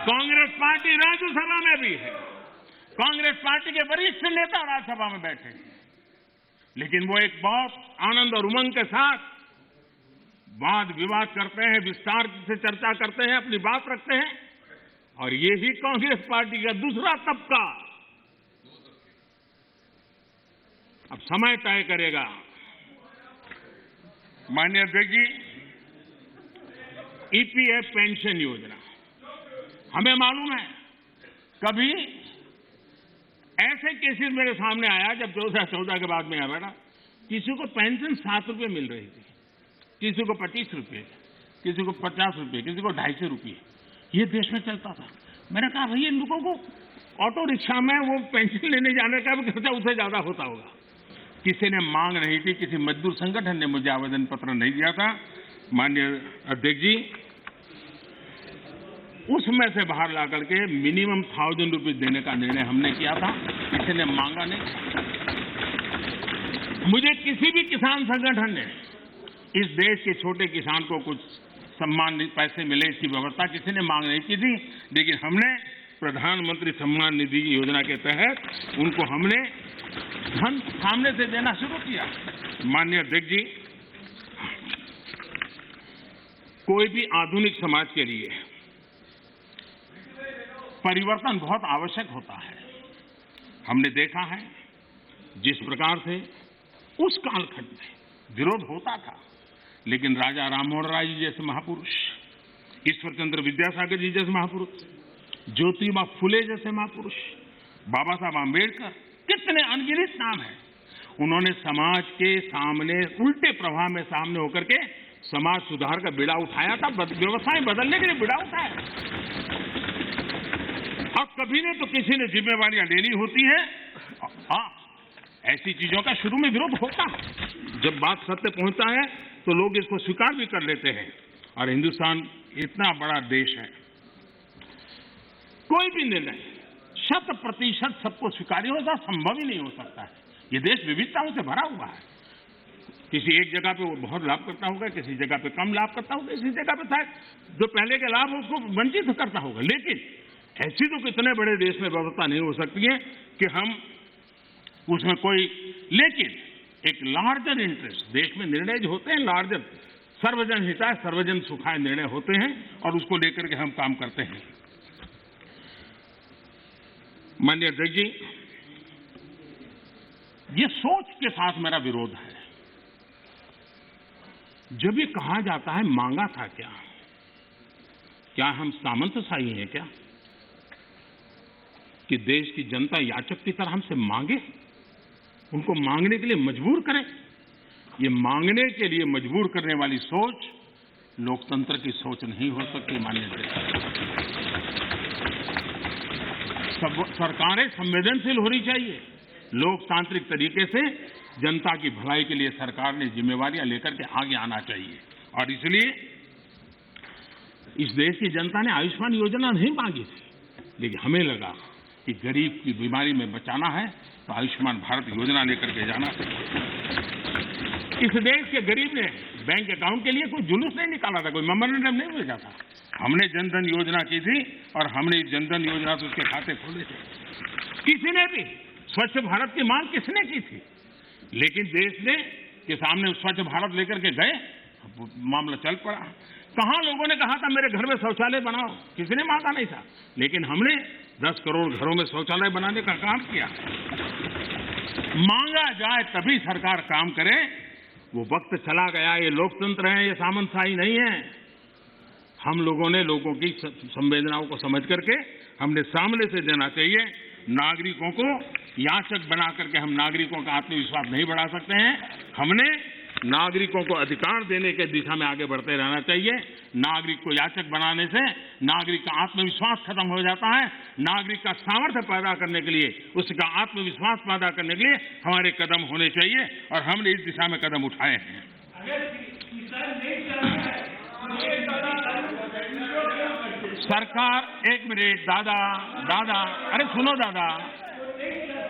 Speaker 1: कांग्रेस पार्टी राज्यसभा में भी है, कांग्रेस पार्टी के वरिष्ठ नेता राज्यसभा में बैठे हैं, लेकिन वो एक बहुत आनंद और उमंग के साथ वाद विवाद करते हैं, विस्तार से चर्चा करते हैं, अपनी बात रखते हैं, और ये ही कांग्रेस पार्टी का दूसरा तबका अब समय तय करेगा। माननीय अध्यक्ष जी, ईपीएफ पेंशन योजना, हमें मालूम है कभी ऐसे केसेस मेरे सामने आया जब 2014 के बाद में आया बेटा, किसी को पेंशन 7 रुपये मिल रही थी, किसी को 25 रुपये, किसी को 50 रुपये, किसी को 250 रुपये, ये देश में चलता था। मैंने कहा भाई इन लोगों को ऑटो रिक्शा में वो पेंशन लेने जाने का भी खर्चा उससे ज्यादा होता होगा। किसी ने मांग नहीं थी, किसी मजदूर संगठन ने मुझे आवेदन पत्र नहीं दिया था। माननीय अध्यक्ष जी, उसमें से बाहर ला करके मिनिमम 1000 रुपये देने का निर्णय हमने किया था, किसी ने मांगा नहीं। मुझे किसी भी किसान संगठन ने इस देश के छोटे किसान को कुछ सम्मान पैसे मिले इसकी व्यवस्था किसी ने मांग नहीं की थी, लेकिन हमने प्रधानमंत्री सम्मान निधि योजना के तहत उनको हमने धन सामने से देना शुरू किया। माननीय अध्यक्ष जी, कोई भी आधुनिक समाज के लिए परिवर्तन बहुत आवश्यक होता है। हमने देखा है जिस प्रकार से उस कालखंड में विरोध होता था, लेकिन राजा राममोहन राय जी जैसे महापुरुष, ईश्वर चंद्र विद्यासागर जी जैसे महापुरुष, ज्योतिबा फुले जैसे महापुरुष, बाबा साहब आंबेडकर, कितने अनगिनत नाम हैं। उन्होंने समाज के सामने उल्टे प्रवाह में सामने होकर के समाज सुधार का बीड़ा उठाया था, व्यवस्थाएं बदलने के लिए बीड़ा उठाया। और कभी ने तो किसी ने जिम्मेवारियां लेनी होती हैं। हाँ, ऐसी चीजों का शुरू में विरोध होता है, जब बात सत्य पहुंचता है तो लोग इसको स्वीकार भी कर लेते हैं। और हिंदुस्तान इतना बड़ा देश है, कोई भी निर्णय 100% सबको स्वीकार्य होगा संभव ही नहीं हो सकता है। ये देश विविधताओं से भरा हुआ है। किसी एक जगह पे वो बहुत लाभ करता होगा, किसी जगह पे कम लाभ करता होगा, किसी जगह पे शायद जो पहले के लाभ उसको वंचित करता होगा। लेकिन ऐसी तो कितने बड़े देश में व्यवस्था नहीं हो सकती है कि हम उसमें कोई, लेकिन एक लार्जर इंटरेस्ट देश में निर्णय जो होते हैं, लार्जर सर्वजन हिताय सर्वजन सुखाय निर्णय होते हैं और उसको लेकर के हम काम करते हैं। माननीय अध्यक्ष जी, ये सोच के साथ मेरा विरोध है। जब ये कहा जाता है मांगा था क्या हम सामंतशाही हैं क्या कि देश की जनता याचक की तरह हमसे मांगे, उनको मांगने के लिए मजबूर करें? ये मांगने के लिए मजबूर करने वाली सोच लोकतंत्र की सोच नहीं हो सकती। माननीय सरकारें संवेदनशील होनी चाहिए। लोकतांत्रिक तरीके से जनता की भलाई के लिए सरकार ने जिम्मेवारियां लेकर के आगे आना चाहिए। और इसलिए इस देश की जनता ने आयुष्मान योजना नहीं मांगी थी, लेकिन हमें लगा कि गरीब की बीमारी में बचाना है तो आयुष्मान भारत योजना लेकर के जाना चाहिए। इस देश के गरीब ने बैंक अकाउंट के लिए कोई जुलूस नहीं निकाला था, कोई मेमोरेंडम नहीं भेजा था। हमने जनधन योजना की थी और हमने जनधन योजना से उसके खाते खोले थे। किसी ने भी स्वच्छ भारत की मांग किसने की थी, लेकिन देश ने के सामने स्वच्छ भारत लेकर के गए, मामला चल पड़ा। कहां लोगों ने कहा था मेरे घर में शौचालय बनाओ, किसी ने मांगा नहीं था, लेकिन हमने 10 करोड़ घरों में शौचालय बनाने का काम किया। मांगा जाए तभी सरकार काम करे, वो वक्त चला गया। ये लोकतंत्र है, ये सामंतशाही नहीं है। हम लोगों ने लोगों की संवेदनाओं को समझ करके हमने सामने से देना चाहिए। नागरिकों को याचक बना करके हम नागरिकों का आत्मविश्वास नहीं बढ़ा सकते हैं। हमने नागरिकों को अधिकार देने के दिशा में आगे बढ़ते रहना चाहिए। नागरिक को याचक बनाने से नागरिक का आत्मविश्वास खत्म हो जाता है। नागरिक का सामर्थ्य पैदा करने के लिए, उसका आत्मविश्वास पैदा करने के लिए हमारे कदम होने चाहिए और हमने इस दिशा में कदम उठाए हैं। सरकार, एक मिनट दादा, अरे सुनो दादा,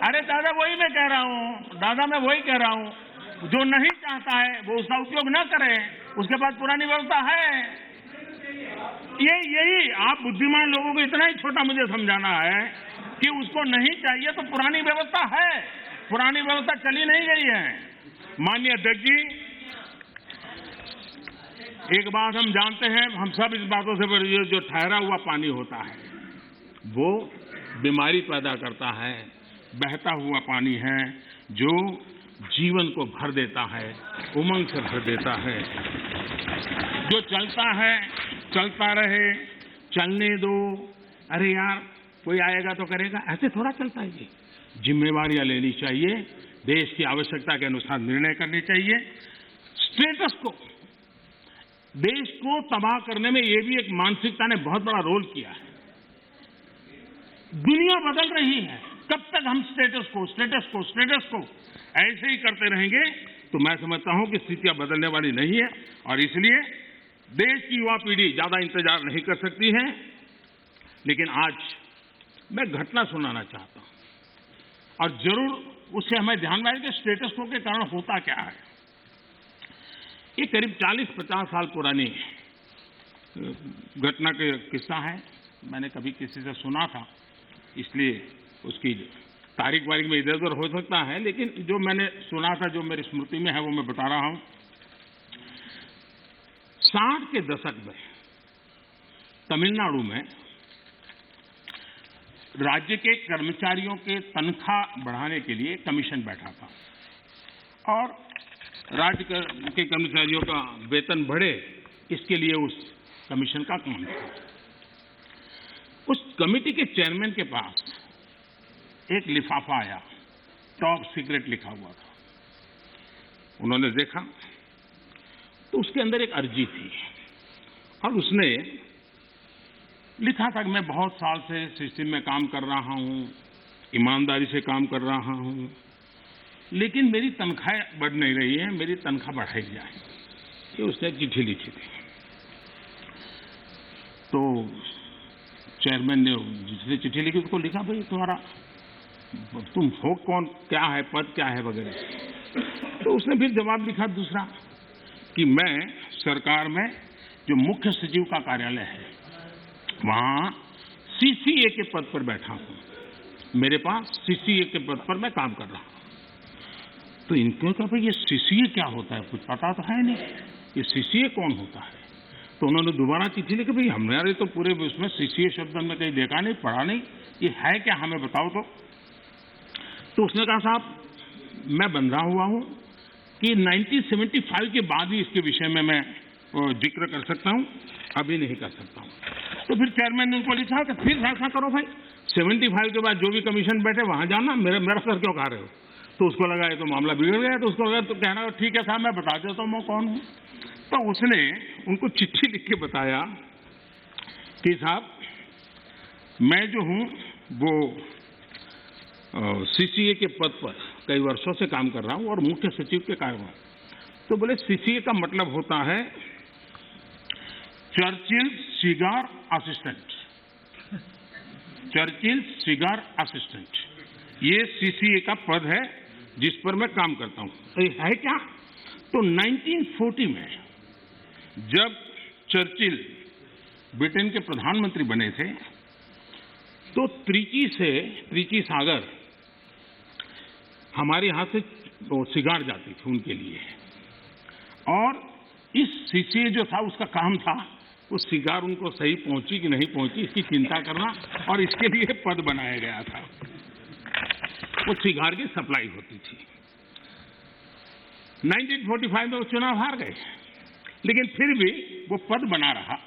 Speaker 1: अरे दादा वही मैं कह रहा हूँ, दादा मैं वही कह रहा हूँ, जो नहीं चाहता है वो उसका उपयोग न करे, उसके पास पुरानी व्यवस्था है। यही आप बुद्धिमान लोगों को इतना ही छोटा मुझे समझाना है कि उसको नहीं चाहिए तो पुरानी व्यवस्था है, पुरानी व्यवस्था चली नहीं गई है। माननीय अध्यक्ष जी, एक बात हम जानते हैं, हम सब इस बातों से, जो ठहरा हुआ पानी होता है वो बीमारी पैदा करता है। बहता हुआ पानी है जो जीवन को भर देता है, उमंग से भर देता है। जो चलता है चलता रहे, चलने दो, अरे यार कोई आएगा तो करेगा, ऐसे थोड़ा चलता है। ये जिम्मेवारियां लेनी चाहिए, देश की आवश्यकता के अनुसार निर्णय करने चाहिए। स्टेटस को, देश को तबाह करने में ये भी एक मानसिकता ने बहुत बड़ा रोल किया है। दुनिया बदल रही है, कब तक हम स्टेटस को ऐसे ही करते रहेंगे तो मैं समझता हूं कि स्थितियां बदलने वाली नहीं है। और इसलिए देश की युवा पीढ़ी ज्यादा इंतजार नहीं कर सकती है। लेकिन आज मैं घटना सुनाना चाहता हूं और जरूर उससे हमें ध्यान में आए कि स्टेटस को के कारण होता क्या है। ये करीब 40-50 साल पुरानी घटना का किस्सा है। मैंने कभी किसी से सुना था इसलिए उसकी तारीख वारीख में इधर उधर हो सकता है, लेकिन जो मैंने सुना था, जो मेरी स्मृति में है, वो मैं बता रहा हूं। 60 के दशक में तमिलनाडु में राज्य के कर्मचारियों के तनख्वाह बढ़ाने के लिए कमीशन बैठा था और राज्य के कर्मचारियों का वेतन बढ़े, इसके लिए उस कमीशन का काम था। उस कमेटी के चेयरमैन के पास एक लिफाफा आया, टॉप सीक्रेट लिखा हुआ था। उन्होंने देखा तो उसके अंदर एक अर्जी थी और उसने लिखा था कि मैं बहुत साल से सिस्टम में काम कर रहा हूं, ईमानदारी से काम कर रहा हूं, लेकिन मेरी तनख्वाह बढ़ नहीं रही है, मेरी तनख्वाह बढ़ाई जाए। ये उसने चिट्ठी लिखी थी। तो चेयरमैन ने जिसने चिट्ठी लिखी उसको लिखा, भाई तुम्हारा तुम हो कौन, क्या है पद, क्या है वगैरह। तो उसने फिर जवाब लिखा दूसरा कि मैं सरकार में जो मुख्य सचिव का कार्यालय है वहां सीसीए के पद पर बैठा हूं, मेरे पास सीसीए के पद पर मैं काम कर रहा हूं। तो इनको कहा भाई ये सीसीए क्या होता है, कुछ पता तो है नहीं, ये सीसीए कौन होता है। तो उन्होंने दोबारा चिट्ठी लिखी, भाई हमारे तो पूरे उसमें सीसीए शब्द हमने कहीं देखा नहीं, पढ़ा नहीं, ये है क्या, हमें बताओ। तो उसने कहा साहब मैं बंधा हुआ हूं कि 1975 के बाद ही इसके विषय में मैं जिक्र कर सकता हूं, अभी नहीं कर सकता हूं। तो फिर चेयरमैन ने उनको लिखा कि फिर ऐसा करो भाई, 75 के बाद जो भी कमीशन बैठे वहां जाना, मेरा सर क्यों खा रहे हो। तो उसको लगा ये तो मामला बिगड़ गया। तो उसको लगा तो कहना ठीक है साहब मैं बता देता हूं मैं कौन हूं। तो उसने उनको चिट्ठी लिख के बताया कि साहब मैं जो हूं वो सीसीए के पद पर कई वर्षों से काम कर रहा हूं और मुख्य सचिव के कार्यभार। तो बोले सीसीए का मतलब होता है Churchill cigar assistant, Churchill cigar assistant, ये सीसीए का पद है जिस पर मैं काम करता हूं। तो है क्या। तो 1940 में जब चर्चिल ब्रिटेन के प्रधानमंत्री बने थे तो त्रिची सागर हमारे यहां से सिगार जाती थी उनके लिए, और इस सीसीए जो था उसका काम था वो सिगार उनको सही पहुंची कि नहीं पहुंची इसकी चिंता करना, और इसके लिए पद बनाया गया था। वो सिगार की सप्लाई होती थी। 1945 में वो चुनाव हार गए, लेकिन फिर भी वो पद बना रहा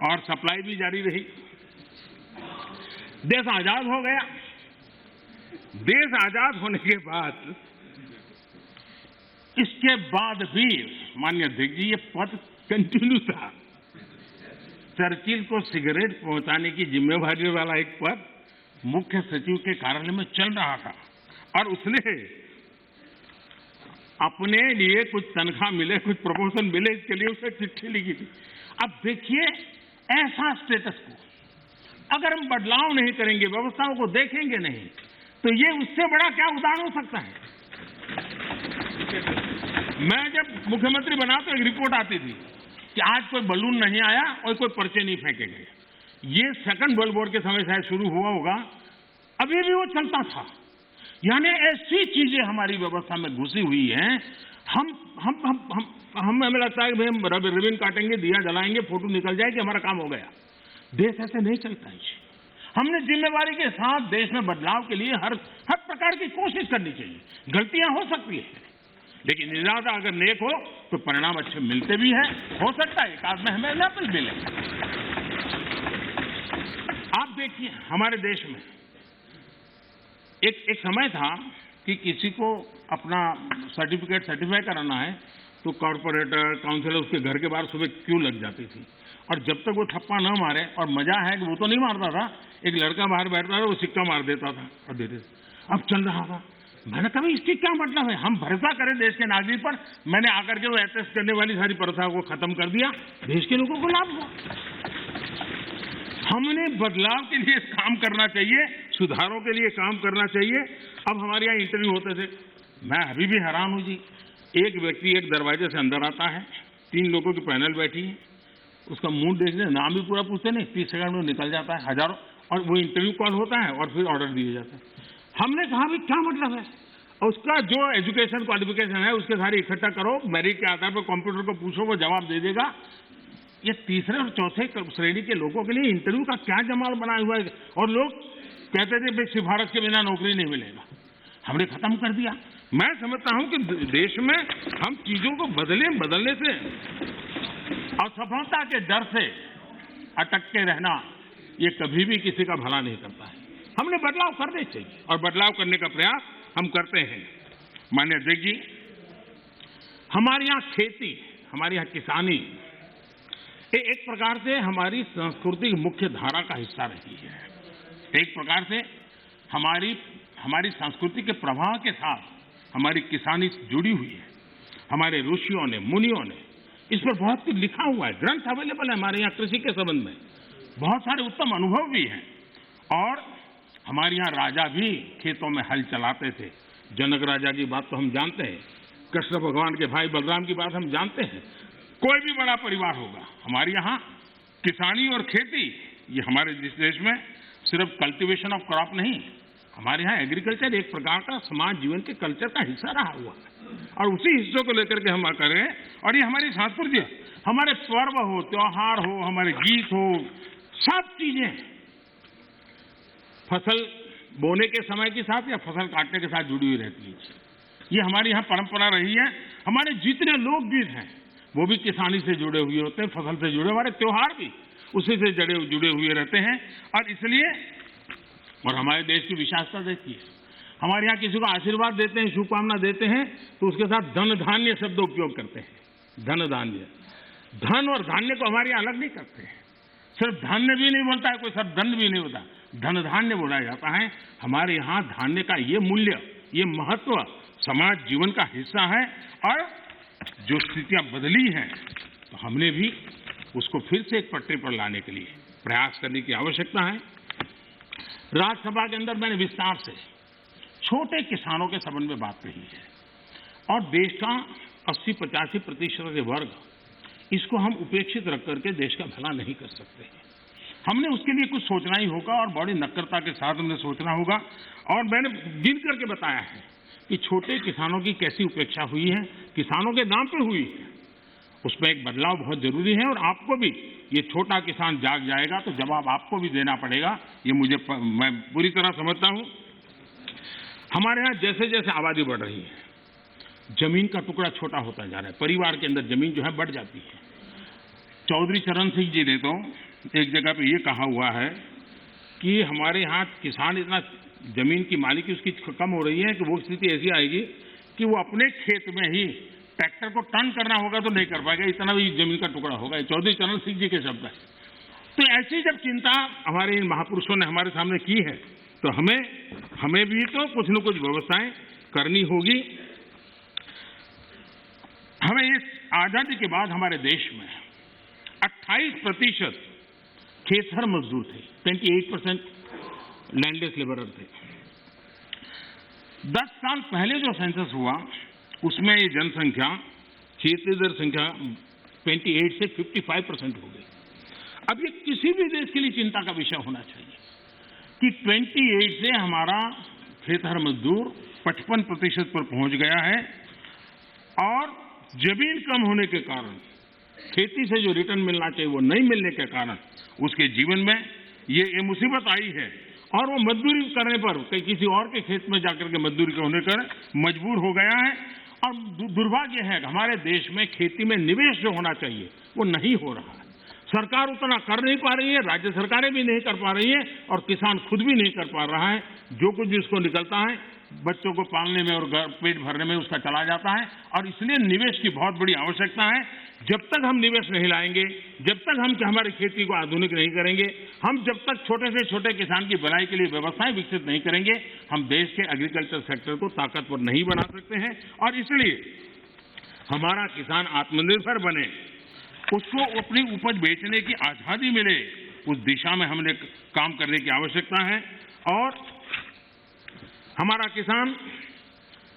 Speaker 1: और सप्लाई भी जारी रही। देश आजाद हो गया। देश आजाद होने के बाद इसके बाद भी माननीय अध्यक्ष जी ये पद कंटिन्यू था। चर्चिल को सिगरेट पहुंचाने की जिम्मेवारी वाला एक पद मुख्य सचिव के कार्यालय में चल रहा था, और उसने अपने लिए कुछ तनख्वाह मिले, कुछ प्रमोशन मिले, इसके लिए उसे चिट्ठी लिखी थी। अब देखिए ऐसा स्टेटस को अगर हम बदलाव नहीं करेंगे, व्यवस्थाओं को देखेंगे नहीं, तो ये उससे बड़ा क्या उदाहरण हो सकता है। मैं जब मुख्यमंत्री बना तो एक रिपोर्ट आती थी कि आज कोई बलून नहीं आया और कोई पर्चे नहीं फेंके गए। ये सेकंड वर्ल्ड वॉर के समय शायद शुरू हुआ होगा, अभी भी वो चलता था। यानी ऐसी चीजें हमारी व्यवस्था में घुसी हुई हैं। हमें लगता है कि भाई रिबन काटेंगे, दिया जलाएंगे, फोटो निकल जाएगी, हमारा काम हो गया। देश ऐसे नहीं चलता है। हमने जिम्मेवारी के साथ देश में बदलाव के लिए हर प्रकार की कोशिश करनी चाहिए। गलतियां हो सकती है, लेकिन इरादा अगर नेक हो तो परिणाम अच्छे मिलते भी हैं। हो सकता है एक आध में हमें ना कुछ मिले। आप देखिए हमारे देश में एक समय था कि किसी को अपना सर्टिफाई कराना है तो कॉर्पोरेटर काउंसिलर उसके घर के बाहर सुबह क्यों लग जाती थी, और जब तक वो थप्पा न मारे, और मजा है कि वो तो नहीं मारता था, एक लड़का बाहर बैठता था वो सिक्का मार देता था और देते। अब चल रहा था। मैंने कहा इसकी क्या मतलब है, हम भरोसा करें देश के नागरिक पर। मैंने आकर के वो अटेस्ट करने वाली सारी प्रथा को खत्म कर दिया, देश के लोगों को लाभ हुआ। हमने बदलाव के लिए काम करना चाहिए, सुधारों के लिए काम करना चाहिए। अब हमारे यहाँ इंटरव्यू होते थे, मैं अभी भी हैरान हूं जी। एक व्यक्ति एक दरवाजे से अंदर आता है, 3 लोगों की पैनल बैठी है, उसका मुंह देखने नाम भी पूरा पूछते नहीं, 30 सेकंड में निकल जाता है। हजारों और वो इंटरव्यू कॉल होता है और फिर ऑर्डर दिए जाते हैं। हमने कहा भाई क्या मतलब है, और उसका जो एजुकेशन क्वालिफिकेशन है उसके सारे इकट्ठा करो, मेरिट के आधार पर कंप्यूटर को पूछो, वो जवाब दे देगा। ये तीसरे और चौथे श्रेणी के लोगों के लिए इंटरव्यू का क्या जमाल बनाया हुआ है, और लोग कहते थे भाई सिफारिश के बिना नौकरी नहीं मिलेगा। हमने खत्म कर दिया। मैं समझता हूं कि देश में हम चीजों को बदलने से, असफलता के डर से अटक के रहना, ये कभी भी किसी का भला नहीं करता है। हमने बदलाव करने चाहिए और बदलाव करने का प्रयास हम करते हैं। माननीय अध्यक्ष जी, हमारे यहाँ खेती, हमारे यहाँ किसानी एक प्रकार से हमारी संस्कृति की मुख्य धारा का हिस्सा रही है। एक प्रकार से हमारी संस्कृति के प्रवाह के साथ हमारी किसानी जुड़ी हुई है। हमारे ऋषियों ने, मुनियों ने इस पर बहुत कुछ लिखा हुआ है, ग्रंथ अवेलेबल है हमारे यहाँ कृषि के संबंध में, बहुत सारे उत्तम अनुभव भी हैं। और हमारे यहाँ राजा भी खेतों में हल चलाते थे। जनक राजा की बात तो हम जानते हैं, कृष्ण भगवान के भाई बलराम की बात हम जानते हैं। कोई भी बड़ा परिवार होगा, हमारे यहाँ किसानी और खेती, ये हमारे देश में सिर्फ कल्टीवेशन ऑफ क्रॉप नहीं, हमारे यहाँ एग्रीकल्चर एक प्रकार का समाज जीवन के कल्चर का हिस्सा रहा हुआ है, और उसी हिस्सों को लेकर के हम करें। और ये हमारी संस्कृति है, हमारे पर्व हो, त्योहार हो, हमारे गीत हो, सब चीजें फसल बोने के समय के साथ या फसल काटने के साथ जुड़ी हुई रहती है। ये हमारी यहाँ परंपरा रही है। हमारे जितने लोकगीत हैं वो भी किसानी से जुड़े हुए होते हैं, फसल से जुड़े। हमारे त्योहार भी उसी से जुड़े हुए रहते हैं। और इसलिए, और हमारे देश की विशालता देखिए, हमारे यहाँ किसी को आशीर्वाद देते हैं, शुभकामना देते हैं, तो उसके साथ धन धान्य शब्द उपयोग करते हैं। धन धान्य, धन और धान्य को हमारे यहाँ अलग नहीं करते हैं। सिर्फ धान्य भी नहीं बोलता है कोई, सिर्फ धन भी नहीं होता, धन धान्य बोला जाता है। हमारे यहाँ धान्य का ये मूल्य, ये महत्व समाज जीवन का हिस्सा है। और जो स्थितियां बदली हैं, तो हमने भी उसको फिर से एक पटरी पर लाने के लिए प्रयास करने की आवश्यकता है। राज्यसभा के अंदर मैंने विस्तार से छोटे किसानों के संबंध में बात कही है, और देश का 80-85% वर्ग, इसको हम उपेक्षित रख करके देश का भला नहीं कर सकते। हमने उसके लिए कुछ सोचना ही होगा, और बड़ी नक्करता के साथ हमने सोचना होगा। और मैंने गिन करके बताया है कि छोटे किसानों की कैसी उपेक्षा हुई है, किसानों के नाम पे हुई है। उसमें एक बदलाव बहुत जरूरी है, और आपको भी, ये छोटा किसान जाग जाएगा तो जवाब आपको भी देना पड़ेगा, ये मैं पूरी तरह समझता हूं। हमारे यहाँ जैसे जैसे आबादी बढ़ रही है, जमीन का टुकड़ा छोटा होता जा रहा है, परिवार के अंदर जमीन जो है बढ़ जाती है। चौधरी चरण सिंह जी ने तो एक जगह पे ये कहा हुआ है कि हमारे यहाँ किसान इतना जमीन की मालिकी उसकी कम हो रही है कि वो स्थिति ऐसी आएगी कि वो अपने खेत में ही ट्रैक्टर को टर्न करना होगा तो नहीं कर पाएगा, इतना भी जमीन का टुकड़ा होगा। चौधरी चरण सिंह जी के शब्द है। तो ऐसी जब चिंता हमारे इन महापुरुषों ने हमारे सामने की है, तो हमें भी तो कुछ न कुछ व्यवस्थाएं करनी होगी। हमें इस आजादी के बाद हमारे देश में 28% खेतहर मजदूर थे, 28% लैंडलेस लेबरर थे। 10 साल पहले जो सेंसस हुआ उसमें ये जनसंख्या, खेतीहर संख्या 28 से 55% हो गई। अब ये किसी भी देश के लिए चिंता का विषय होना चाहिए कि 28 से हमारा खेतहर मजदूर 55% पर पहुंच गया है, और जमीन कम होने के कारण, खेती से जो रिटर्न मिलना चाहिए वो नहीं मिलने के कारण उसके जीवन में ये मुसीबत आई है। और वो मजदूरी करने पर, किसी और के खेत में जाकर के मजदूरी होने पर मजबूर हो गया है। और दुर्भाग्य है कि हमारे देश में खेती में निवेश जो होना चाहिए वो नहीं हो रहा है। सरकार उतना कर नहीं पा रही है, राज्य सरकारें भी नहीं कर पा रही है, और किसान खुद भी नहीं कर पा रहा है। जो कुछ भी उसको निकलता है बच्चों को पालने में और पेट भरने में उसका चला जाता है। और इसलिए निवेश की बहुत बड़ी आवश्यकता है। जब तक हम निवेश नहीं लाएंगे, जब तक हम हमारी खेती को आधुनिक नहीं करेंगे, हम जब तक छोटे से छोटे किसान की भलाई के लिए व्यवस्थाएं विकसित नहीं करेंगे, हम देश के एग्रीकल्चर सेक्टर को ताकतवर नहीं बना सकते हैं। और इसलिए हमारा किसान आत्मनिर्भर बने, उसको अपनी उपज बेचने की आजादी मिले, उस दिशा में हमने काम करने की आवश्यकता है। और हमारा किसान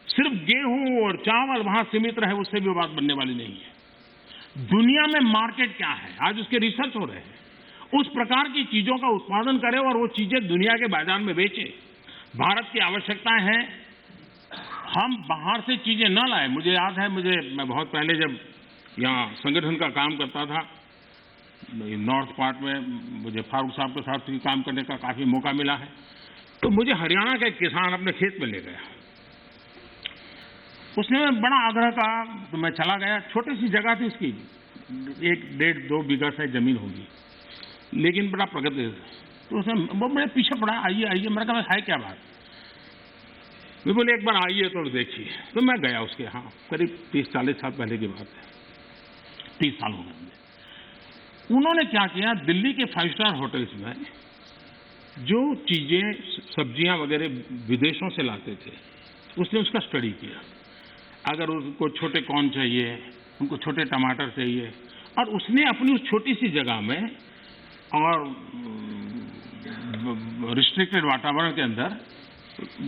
Speaker 1: सिर्फ गेहूं और चावल वहां सीमित रहे, उससे भी बात बनने वाली नहीं है। दुनिया में मार्केट क्या है, आज उसके रिसर्च हो रहे हैं, उस प्रकार की चीजों का उत्पादन करे और वो चीजें दुनिया के बाजार में बेचे। भारत की आवश्यकता है हम बाहर से चीजें न लाए। मुझे याद है, मैं बहुत पहले जब यहाँ संगठन का काम करता था नॉर्थ पार्ट में, मुझे फारूक साहब के साथ भी काम करने का काफी मौका मिला है। तो मुझे हरियाणा का एक किसान अपने खेत में ले गया। उसने बड़ा आग्रह कहा तो मैं चला गया। छोटी सी जगह थी उसकी, 1-1.5-2 बीघा से जमीन होगी, लेकिन बड़ा प्रगति। तो उसने वो मेरे पीछे पड़ा, आइए आइए। मैंने कहा है क्या बात? मैं बोले एक बार आइए तो देखिए। तो मैं गया उसके यहाँ, करीब 30-40 साल पहले की बात है, 30 साल हो गए। उन्होंने क्या किया, दिल्ली के 5 स्टार होटल्स में जो चीजें सब्जियां वगैरह विदेशों से लाते थे, उसने उसका स्टडी किया। अगर उनको छोटे कॉर्न चाहिए, उनको छोटे टमाटर चाहिए, और उसने अपनी उस छोटी सी जगह में और रिस्ट्रिक्टेड वातावरण के अंदर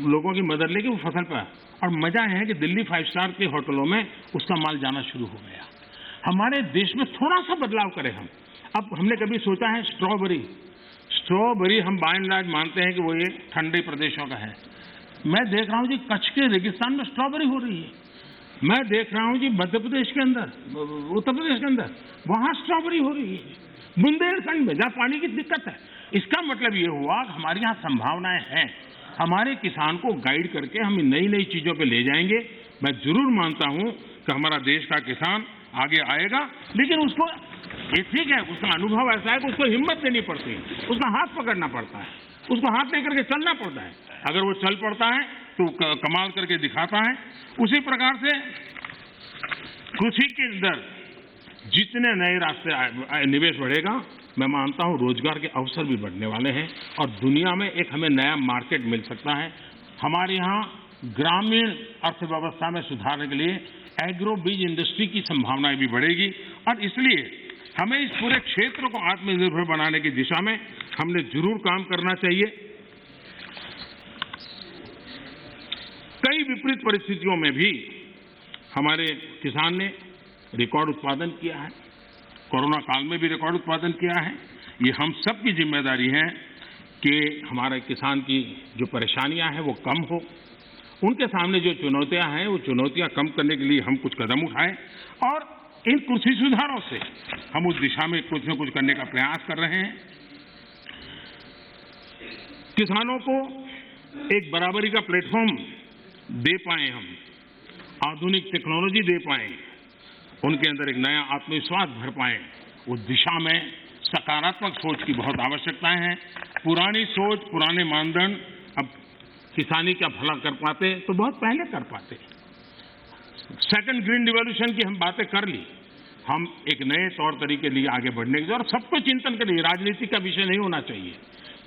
Speaker 1: लोगों की मदद लेके वो फसल पर। और मजा है कि दिल्ली 5 स्टार के होटलों में उसका माल जाना शुरू हो गया। हमारे देश में थोड़ा सा बदलाव करें हम। अब हमने कभी सोचा है स्ट्रॉबेरी हम बाय एंड लार्ज मानते हैं कि वो ये ठंडे प्रदेशों का है। मैं देख रहा हूं जी कच्छ के रेगिस्तान में स्ट्रॉबेरी हो रही है। मैं देख रहा हूं जी मध्य प्रदेश के अंदर, उत्तर प्रदेश के अंदर, वहां स्ट्रॉबेरी हो रही है। बुंदेलखंड में जहां पानी की दिक्कत है। इसका मतलब ये हुआ कि हमारे यहाँ संभावनाएं हैं। हमारे किसान को गाइड करके हम नई नई चीजों पे ले जाएंगे। मैं जरूर मानता हूं कि हमारा देश का किसान आगे आएगा, लेकिन उसको ये ठीक है, उसका अनुभव ऐसा है कि उसको हिम्मत देनी पड़ती है, उसका हाथ पकड़ना पड़ता है, उसको हाथ लेकर के चलना पड़ता है। अगर वो चल पड़ता है तो कमाल करके दिखाता है। उसी प्रकार से कृषि के अंदर जितने नए रास्ते निवेश बढ़ेगा, मैं मानता हूं रोजगार के अवसर भी बढ़ने वाले हैं और दुनिया में एक हमें नया मार्केट मिल सकता है। हमारे यहाँ ग्रामीण अर्थव्यवस्था में सुधारने के लिए एग्रो बीज इंडस्ट्री की संभावनाएं भी बढ़ेगी और इसलिए हमें इस पूरे क्षेत्र को आत्मनिर्भर बनाने की दिशा में हमने जरूर काम करना चाहिए। कई विपरीत परिस्थितियों में भी हमारे किसान ने रिकॉर्ड उत्पादन किया है। कोरोना काल में भी रिकॉर्ड उत्पादन किया है। ये हम सब की जिम्मेदारी है कि हमारे किसान की जो परेशानियां हैं वो कम हो। उनके सामने जो चुनौतियां हैं वो चुनौतियां कम करने के लिए हम कुछ कदम उठाएं और इन कृषि सुधारों से हम उस दिशा में कुछ न कुछ करने का प्रयास कर रहे हैं। किसानों को एक बराबरी का प्लेटफॉर्म दे पाए, हम आधुनिक टेक्नोलॉजी दे पाए, उनके अंदर एक नया आत्मविश्वास भर पाए, उस दिशा में सकारात्मक सोच की बहुत आवश्यकता है। पुरानी सोच, पुराने मानदंड अब किसानी का भला कर पाते तो बहुत पहले कर पाते। सेकंड ग्रीन रिवॉल्यूशन की हम बातें कर ली, हम एक नए तौर तरीके लिए आगे बढ़ने की और सबको चिंतन के लिए राजनीति का विषय नहीं होना चाहिए।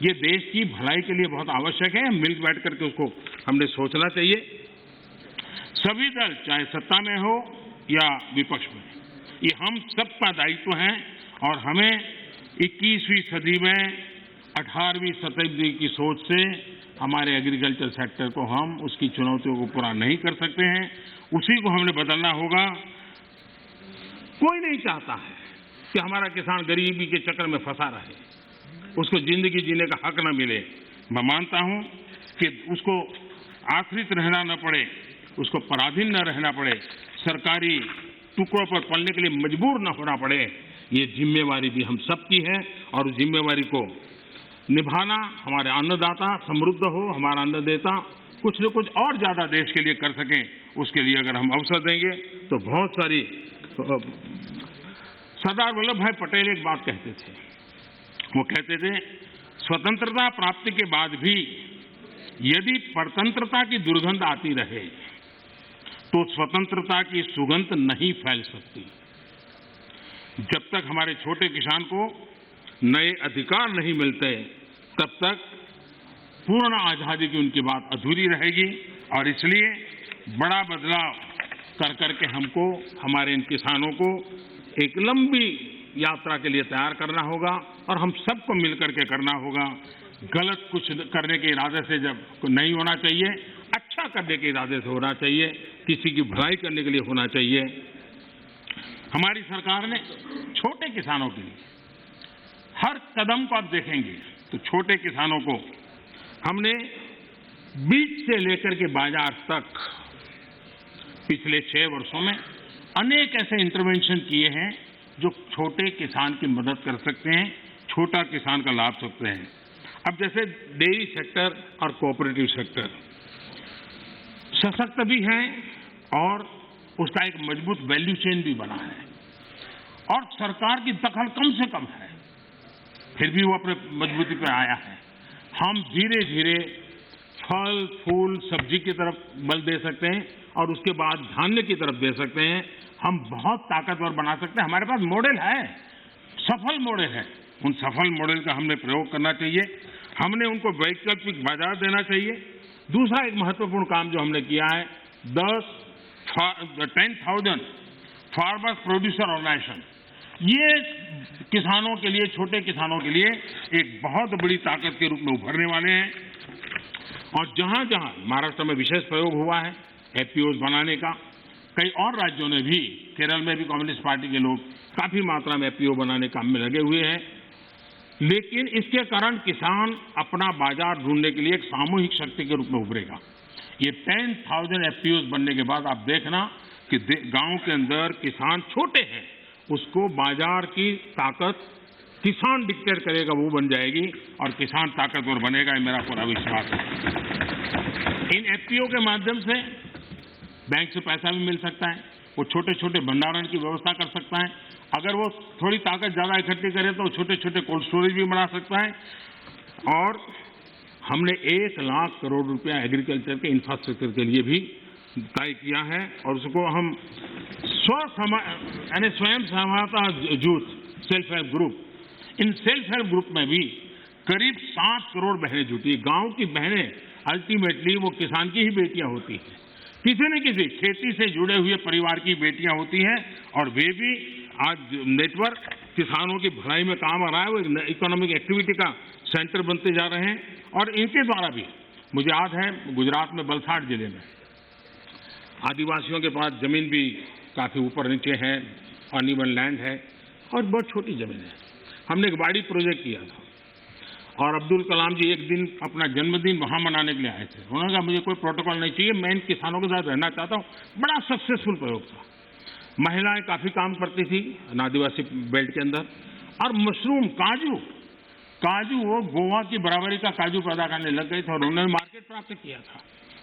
Speaker 1: ये देश की भलाई के लिए बहुत आवश्यक है। मिल बैठ करके उसको हमने सोचना चाहिए। सभी दल चाहे सत्ता में हो या विपक्ष में, ये हम सबका दायित्व है और हमें 21वीं सदी में 18वीं शताब्दी की सोच से हमारे एग्रीकल्चर सेक्टर को हम उसकी चुनौतियों को पूरा नहीं कर सकते हैं। उसी को हमने बदलना होगा। कोई नहीं चाहता है कि हमारा किसान गरीबी के चक्कर में फंसा रहे, उसको जिंदगी जीने का हक न मिले। मैं मानता हूं कि उसको आश्रित रहना न पड़े, उसको पराधीन न रहना पड़े, सरकारी टुकड़ों पर पलने के लिए मजबूर न होना पड़े। ये जिम्मेवारी भी हम सबकी है और उस जिम्मेवारी को निभाना, हमारे अन्नदाता समृद्ध हो, हमारा अन्नदाता कुछ न कुछ और ज्यादा देश के लिए कर सकें, उसके लिए अगर हम अवसर देंगे तो बहुत सारी। सरदार वल्लभ भाई पटेल एक बात कहते थे, वो कहते थे स्वतंत्रता प्राप्ति के बाद भी यदि परतंत्रता की दुर्गंध आती रहे तो स्वतंत्रता की सुगंध नहीं फैल सकती। जब तक हमारे छोटे किसान को नए अधिकार नहीं मिलते तब तक पूर्ण आजादी की उनकी बात अधूरी रहेगी और इसलिए बड़ा बदलाव कर करके हमको हमारे इन किसानों को एक लंबी यात्रा के लिए तैयार करना होगा और हम सबको मिलकर के करना होगा। गलत कुछ करने के इरादे से जब नहीं होना चाहिए, अच्छा करने के इरादे से होना चाहिए, किसी की भलाई करने के लिए होना चाहिए। हमारी सरकार ने छोटे किसानों के लिए हर कदम को आप देखेंगे तो छोटे किसानों को हमने बीज से लेकर के बाजार तक पिछले 6 वर्षों में अनेक ऐसे इंटरवेंशन किए हैं जो छोटे किसान की मदद कर सकते हैं, छोटा किसान का लाभ सकते हैं। अब जैसे डेयरी सेक्टर और कोऑपरेटिव सेक्टर सशक्त भी हैं और उसका एक मजबूत वैल्यू चेन भी बना है और सरकार की दखल कम से कम है, फिर भी वो अपने मजबूती पर आया है। हम धीरे धीरे फल फूल सब्जी की तरफ बल दे सकते हैं और उसके बाद धान्य की तरफ दे सकते हैं। हम बहुत ताकतवर बना सकते हैं। हमारे पास मॉडल है, सफल मॉडल है। उन सफल मॉडल का हमने प्रयोग करना चाहिए। हमने उनको वैकल्पिक बाजार देना चाहिए। दूसरा एक महत्वपूर्ण काम जो हमने किया है 10,000 फार्मर्स प्रोड्यूसर ऑर्गेनाइजेशन, ये किसानों के लिए, छोटे किसानों के लिए एक बहुत बड़ी ताकत के रूप में उभरने वाले हैं। और जहां जहां महाराष्ट्र में विशेष प्रयोग हुआ है एफपीओ बनाने का, कई और राज्यों ने भी, केरल में भी कम्युनिस्ट पार्टी के लोग काफी मात्रा में एफपीओ बनाने काम में लगे हुए हैं। लेकिन इसके कारण किसान अपना बाजार ढूंढने के लिए एक सामूहिक शक्ति के रूप में उभरेगा। ये 10,000 एफपीओ बनने के बाद आप देखना कि गांव के अंदर किसान छोटे हैं, उसको बाजार की ताकत किसान डिक्टेट करेगा, वो बन जाएगी और किसान ताकतवर बनेगा, ये मेरा पूरा विश्वास है। इन एफपीओ के माध्यम से बैंक से पैसा भी मिल सकता है, वो छोटे छोटे भंडारण की व्यवस्था कर सकता है। अगर वो थोड़ी ताकत ज्यादा इकट्ठी करे तो छोटे छोटे कोल्ड स्टोरेज भी बना सकता है। और हमने 1 लाख करोड़ रुपया एग्रीकल्चर के इंफ्रास्ट्रक्चर के लिए भी तय किया है और उसको हम स्वयं सहायता जूथ, सेल्फ हेल्प ग्रुप, इन सेल्फ हेल्प ग्रुप में भी करीब 7 करोड़ बहनें जुटी। गांव की बहनें अल्टीमेटली वो किसान की ही बेटियां होती हैं, किसी न किसी खेती से जुड़े हुए परिवार की बेटियां होती हैं और वे भी आज नेटवर्क किसानों की भलाई में काम आ रहा है। वो इकोनॉमिक एक्टिविटी का सेंटर बनते जा रहे हैं और इनके द्वारा भी, मुझे याद है गुजरात में वलसाड जिले में आदिवासियों के पास जमीन भी काफी ऊपर नीचे है, अनइवन लैंड है और बहुत छोटी जमीन है। हमने एक बाड़ी प्रोजेक्ट किया था और अब्दुल कलाम जी एक दिन अपना जन्मदिन वहां मनाने के लिए आए थे। उन्होंने कहा मुझे कोई प्रोटोकॉल नहीं चाहिए, मैं इन किसानों के साथ रहना चाहता हूं। बड़ा सक्सेसफुल प्रयोग था। महिलाएं काफी काम करती थी आदिवासी बेल्ट के अंदर और मशरूम, काजू वो गोवा की बराबरी का काजू पैदा करने लग गए थे और उन्होंने मार्केट प्राप्त किया था।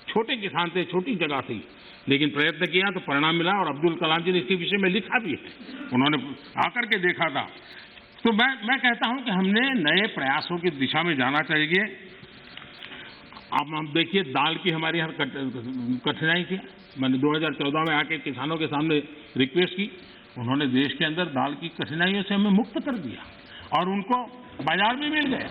Speaker 1: छोटे किसान थे, छोटी जगह थी, लेकिन प्रयत्न किया तो परिणाम मिला और अब्दुल कलाम जी ने इसके विषय में लिखा भी है, उन्होंने आकर के देखा था। तो मैं कहता हूं कि हमने नए प्रयासों की दिशा में जाना चाहिए। अब हम देखिए दाल की हमारे यहाँ कठिनाई थी। मैंने 2014 में आके किसानों के सामने रिक्वेस्ट की, उन्होंने देश के अंदर दाल की कठिनाइयों से हमें मुक्त कर दिया और उनको बाजार भी मिल गया,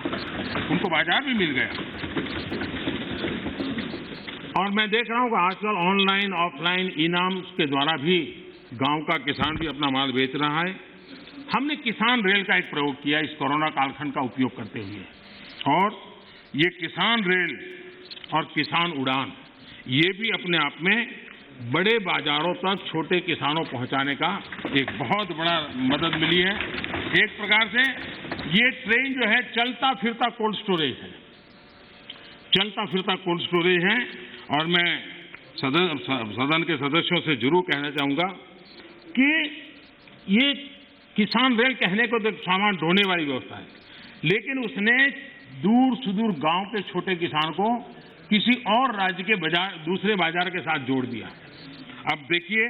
Speaker 1: और मैं देख रहा हूं कि आजकल ऑनलाइन ऑफलाइन इनाम के द्वारा भी गांव का किसान भी अपना माल बेच रहा है। हमने किसान रेल का एक प्रयोग किया इस कोरोना कालखंड का उपयोग करते हुए, और ये किसान रेल और किसान उड़ान ये भी अपने आप में बड़े बाजारों तक छोटे किसानों पहुंचाने का एक बहुत बड़ा मदद मिली है। एक प्रकार से ये ट्रेन जो है चलता फिरता कोल्ड स्टोरेज है। और मैं सदन के सदस्यों से जरूर कहना चाहूंगा कि ये किसान रेल कहने को तो सामान ढोने वाली व्यवस्था है, लेकिन उसने दूर सुदूर गांव के छोटे किसान को किसी और राज्य के दूसरे बाजार के साथ जोड़ दिया। अब देखिए,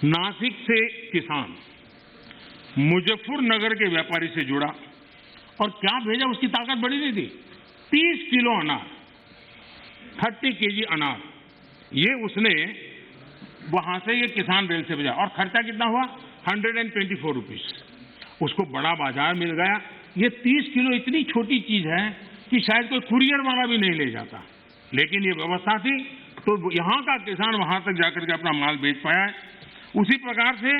Speaker 1: नासिक से किसान मुजफ्फरनगर के व्यापारी से जुड़ा और क्या भेजा, उसकी ताकत बड़ी नहीं थी। 30 किलो अनार, 30 केजी अनार, ये उसने वहां से ये किसान रेल से भेजा और खर्चा कितना हुआ, 124 रुपीज। उसको बड़ा बाजार मिल गया। ये 30 किलो इतनी छोटी चीज है कि शायद कोई कुरियर वाला भी नहीं ले जाता, लेकिन ये व्यवस्था थी तो यहां का किसान वहां तक जाकर के अपना माल बेच पाया है। उसी प्रकार से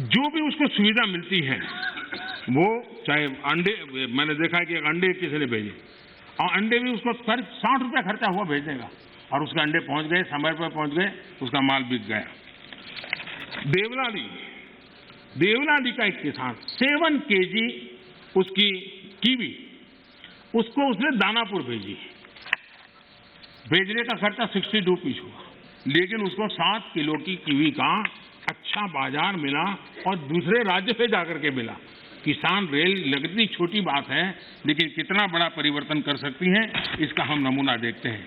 Speaker 1: जो भी उसको सुविधा मिलती है, वो चाहे अंडे, मैंने देखा है कि अंडे किसी ने भेजे और अंडे भी उसको करीब 60 रुपया खर्चा हुआ भेजने का, और उसके अंडे पहुंच गए, समय पर पहुंच गए, उसका माल बिक गया। देवलाली का एक किसान 7 kg उसकी कीवी, उसको उसने दानापुर भेजी। भेजने का खर्चा 60 रुपीज हुआ, लेकिन उसको 7 किलो की कीवी का अच्छा बाजार मिला और दूसरे राज्य में जाकर के मिला। किसान रेल लगती छोटी बात है, लेकिन कितना बड़ा परिवर्तन कर सकती है, इसका हम नमूना देखते हैं।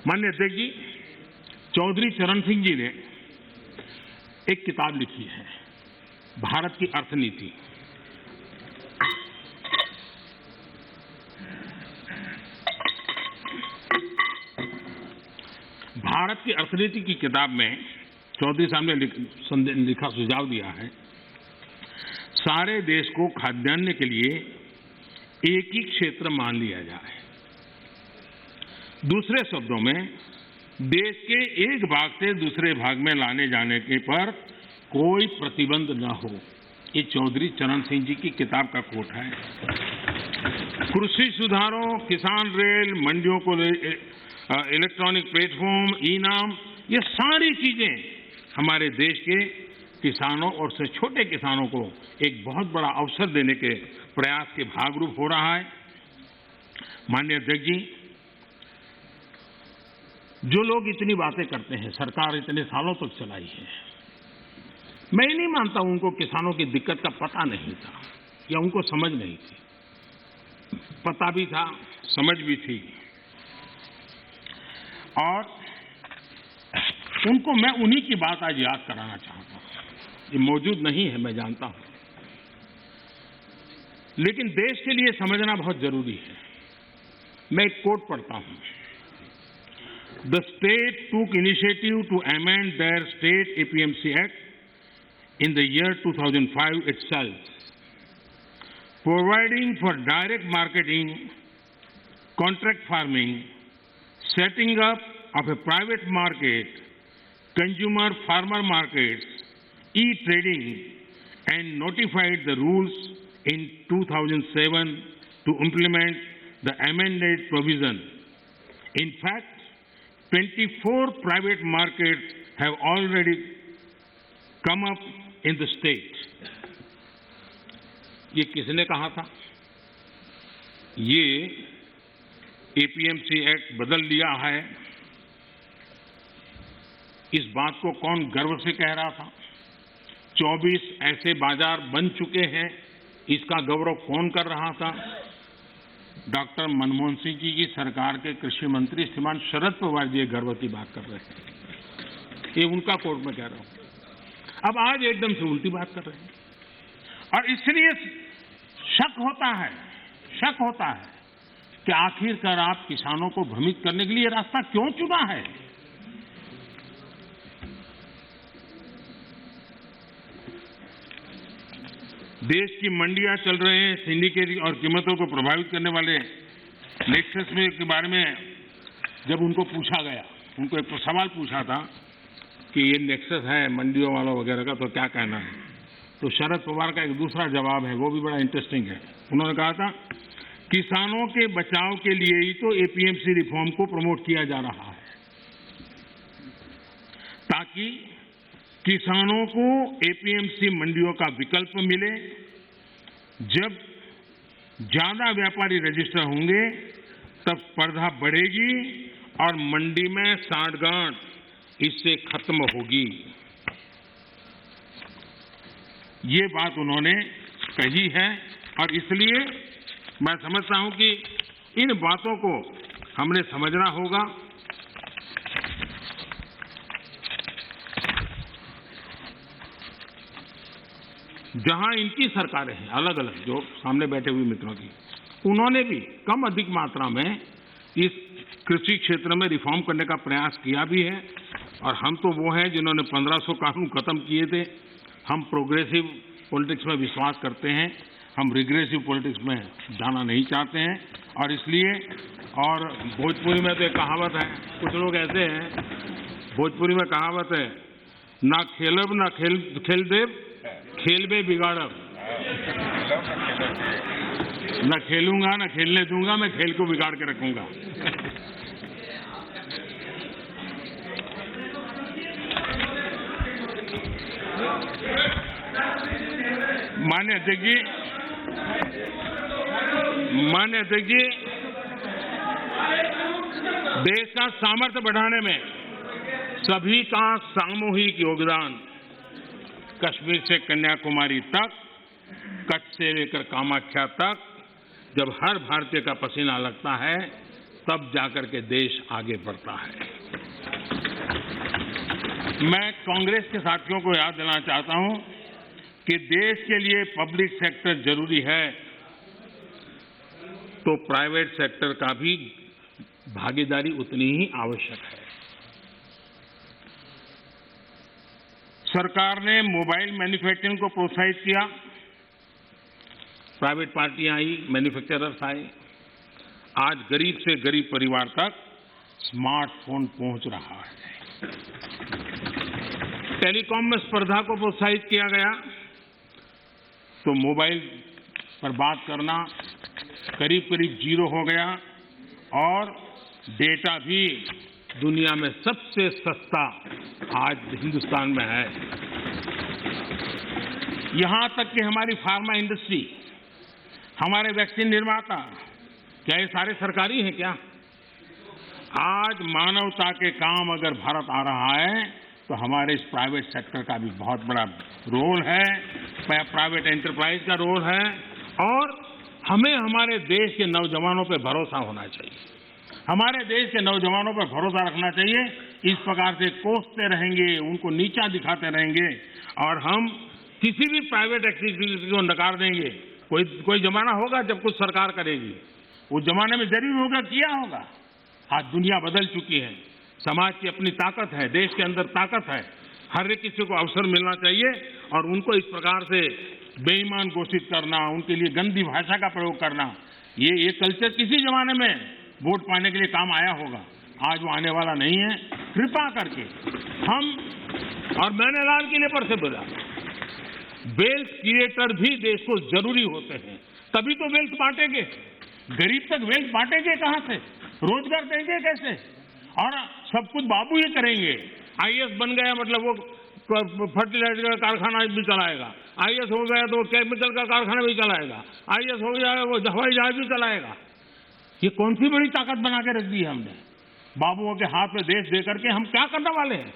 Speaker 1: माननीय अध्यक्ष जी, चौधरी चरण सिंह जी ने एक किताब लिखी है, भारत की अर्थनीति। भारत की अर्थनीति की किताब में चौधरी साहब ने लिखा सुझाव दिया है, सारे देश को खाद्यान्न के लिए एक ही क्षेत्र मान लिया जाए। दूसरे शब्दों में, देश के एक भाग से दूसरे भाग में लाने जाने के पर कोई प्रतिबंध न हो। ये चौधरी चरण सिंह जी की किताब का कोट है। कृषि सुधारों, किसान रेल, मंडियों को इलेक्ट्रॉनिक प्लेटफॉर्म, ई-नाम, ये सारी चीजें हमारे देश के किसानों और से छोटे किसानों को एक बहुत बड़ा अवसर देने के प्रयास के भागरूप हो रहा है। माननीय अध्यक्ष जी, जो लोग इतनी बातें करते हैं, सरकार इतने सालों तक चलाई है, मैं नहीं मानता उनको किसानों की दिक्कत का पता नहीं था या उनको समझ नहीं थी। पता भी था, समझ भी थी, और उनको मैं उन्हीं की बात आज याद कराना चाहता हूं। ये मौजूद नहीं है, मैं जानता हूं, लेकिन देश के लिए समझना बहुत जरूरी है। मैं एक कोट पढ़ता हूं। The state took initiative to amend their state APMC Act in the year 2005 itself, providing for direct marketing, contract farming, setting up of a private market, consumer farmer markets, e-trading, and notified the rules in 2007 to implement the amended provision. In fact, 24 private markets have already come up in the state. ये किसने कहा था? ये APMC act बदल लिया है। इस बात को कौन गर्व से कह रहा था? 24 ऐसे बाजार बन चुके हैं, इसका गौरव कौन कर रहा था? डॉक्टर मनमोहन सिंह जी की सरकार के कृषि मंत्री श्रीमान शरद पवार जी गर्व की बात कर रहे हैं। ये उनका कोर्ट में कह रहा हूं। अब आज एकदम से उल्टी बात कर रहे हैं, और इसलिए शक होता है कि आखिरकार आप किसानों को भ्रमित करने के लिए रास्ता क्यों चुना है? देश की मंडियां चल रहे हैं, सिंडिकेट और कीमतों को प्रभावित करने वाले नेक्सस में के बारे में जब उनको पूछा गया, उनको एक सवाल पूछा था कि ये नेक्सस है मंडियों वालों वगैरह का, तो क्या कहना है? तो शरद पवार का एक दूसरा जवाब है, वो भी बड़ा इंटरेस्टिंग है। उन्होंने कहा था, किसानों के बचाव के लिए ही तो एपीएमसी रिफॉर्म को प्रमोट किया जा रहा है, ताकि किसानों को एपीएमसी मंडियों का विकल्प मिले। जब ज्यादा व्यापारी रजिस्टर होंगे, तब स्पर्धा बढ़ेगी और मंडी में सांठगांठ इससे खत्म होगी। ये बात उन्होंने कही है, और इसलिए मैं समझता हूं कि इन बातों को हमने समझना होगा। जहां इनकी सरकारें हैं अलग अलग, जो सामने बैठे हुए मित्रों की, उन्होंने भी कम अधिक मात्रा में इस कृषि क्षेत्र में रिफॉर्म करने का प्रयास किया भी है, और हम तो वो हैं जिन्होंने 1500 कानून खत्म किए थे। हम प्रोग्रेसिव पॉलिटिक्स में विश्वास करते हैं, हम रिग्रेसिव पॉलिटिक्स में जाना नहीं चाहते हैं, और इसलिए, और भोजपुरी में तो एक कहावत है, कुछ लोग ऐसे हैं, भोजपुरी में कहावत है, ना खेलब ना खेल देव, खेल में बिगाड़ब। न खेलूंगा न खेलने दूंगा, मैं खेल को बिगाड़ के रखूंगा। माननीय अध्यक्ष जी, देश का सामर्थ्य बढ़ाने में सभी का सामूहिक योगदान, कश्मीर से कन्याकुमारी तक, कच्छ से लेकर कामाख्या तक, जब हर भारतीय का पसीना लगता है तब जाकर के देश आगे बढ़ता है। मैं कांग्रेस के साथियों को याद दिलाना चाहता हूं कि देश के लिए पब्लिक सेक्टर जरूरी है तो प्राइवेट सेक्टर का भी भागीदारी उतनी ही आवश्यक है। सरकार ने मोबाइल मैन्युफैक्चरिंग को प्रोत्साहित किया, प्राइवेट पार्टियां आई, मैन्युफैक्चरर्स आए। आज गरीब से गरीब परिवार तक स्मार्टफोन पहुंच रहा है। टेलीकॉम में स्पर्धा को प्रोत्साहित किया गया तो मोबाइल पर बात करना करीब करीब जीरो हो गया और डेटा भी दुनिया में सबसे सस्ता आज हिंदुस्तान में है। यहां तक कि हमारी फार्मा इंडस्ट्री, हमारे वैक्सीन निर्माता, क्या ये सारे सरकारी हैं क्या? आज मानवता के काम अगर भारत आ रहा है तो हमारे इस प्राइवेट सेक्टर का भी बहुत बड़ा रोल है, प्राइवेट एंटरप्राइज का रोल है और हमें हमारे देश के नौजवानों पर भरोसा होना चाहिए। हमारे देश के नौजवानों पर भरोसा रखना चाहिए। इस प्रकार से कोसते रहेंगे, उनको नीचा दिखाते रहेंगे और हम किसी भी प्राइवेट एक्टिविटी को नकार देंगे। कोई जमाना होगा जब कुछ सरकार करेगी, उस जमाने में जरूर होगा, किया होगा। आज दुनिया बदल चुकी है, समाज की अपनी ताकत है, देश के अंदर ताकत है। हर एक किसी को अवसर मिलना चाहिए और उनको इस प्रकार से बेईमान घोषित करना, उनके लिए गंदी भाषा का प्रयोग करना, ये कल्चर किसी जमाने में वोट पाने के लिए काम आया होगा, आज वो आने वाला नहीं है। कृपा करके हम, और मैंने लाल किले पर से बोला, वेल्थ क्रिएटर भी देश को जरूरी होते हैं, तभी तो वेल्थ बांटेंगे। गरीब तक वेल्थ बांटेंगे कहां से? रोजगार देंगे कैसे? और सब कुछ बाबू ही करेंगे। आईएएस बन गया मतलब वो फर्टिलाइजर का कारखाना भी चलाएगा, आईएएस हो गया तो वो केमिकल का कारखाना भी चलाएगा, आईएएस हो गया वो हवाई जहाज भी चलाएगा। ये कौन सी बड़ी ताकत बना के रख दी है हमने? बाबुओं के हाथ में देश दे करके हम क्या करने वाले हैं?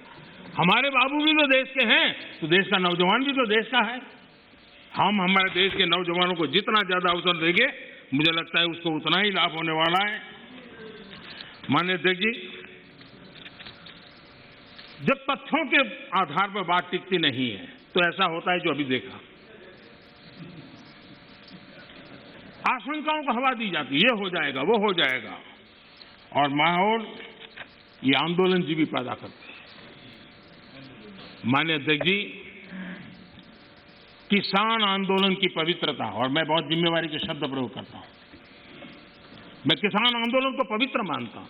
Speaker 1: हमारे बाबू भी तो देश के हैं, तो देश का नौजवान भी तो देश का है। हम हमारे देश के नौजवानों को जितना ज्यादा अवसर देंगे, मुझे लगता है उसको उतना ही लाभ होने वाला है। माननीय अध्यक्ष जी, जब तथ्यों के आधार पर बात टिकती नहीं है तो ऐसा होता है जो अभी देखा, आशंकाओं को हवा दी जाती है, ये हो जाएगा, वो हो जाएगा, और माहौल ये आंदोलन जी भी पैदा करते हैं। माननीय अध्यक्ष जी, किसान आंदोलन की पवित्रता, और मैं बहुत जिम्मेवारी के शब्द प्रयोग करता हूं, मैं किसान आंदोलन को पवित्र मानता हूं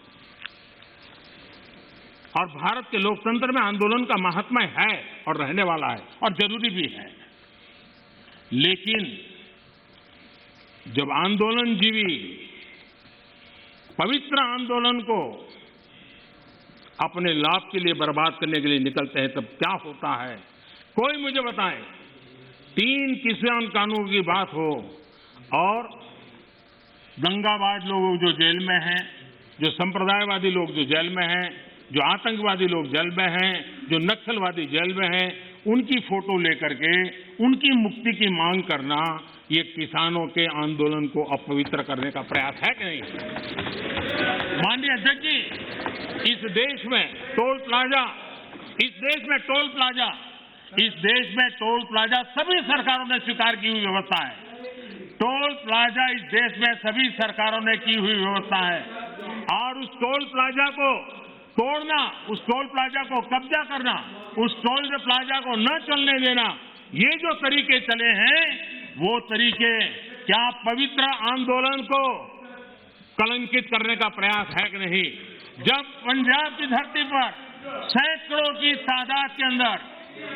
Speaker 1: और भारत के लोकतंत्र में आंदोलन का महात्म्य है और रहने वाला है और जरूरी भी है। लेकिन जब आंदोलनजीवी पवित्र आंदोलन को अपने लाभ के लिए बर्बाद करने के लिए निकलते हैं, तब क्या होता है? कोई मुझे बताए, 3 किसान कानून की बात हो और दंगाबाज लोग जो जेल में हैं, जो संप्रदायवादी लोग जो जेल में हैं, जो आतंकवादी लोग जेल में हैं, जो नक्सलवादी जेल में हैं, उनकी फोटो लेकर के उनकी मुक्ति की मांग करना, ये किसानों के आंदोलन को अपवित्र करने का प्रयास है कि नहीं? माननीय अध्यक्ष जी, इस देश में टोल प्लाजा, सभी सरकारों ने स्वीकार की हुई व्यवस्था है। टोल प्लाजा इस देश में सभी सरकारों ने की हुई व्यवस्था है और उस टोल प्लाजा को तोड़ना, उस टोल प्लाजा को कब्जा करना, उस टोल प्लाजा को न चलने देना, ये जो तरीके चले हैं वो तरीके क्या पवित्र आंदोलन को कलंकित करने का प्रयास है कि नहीं? जब पंजाब की धरती पर सैकड़ों की तादाद के अंदर,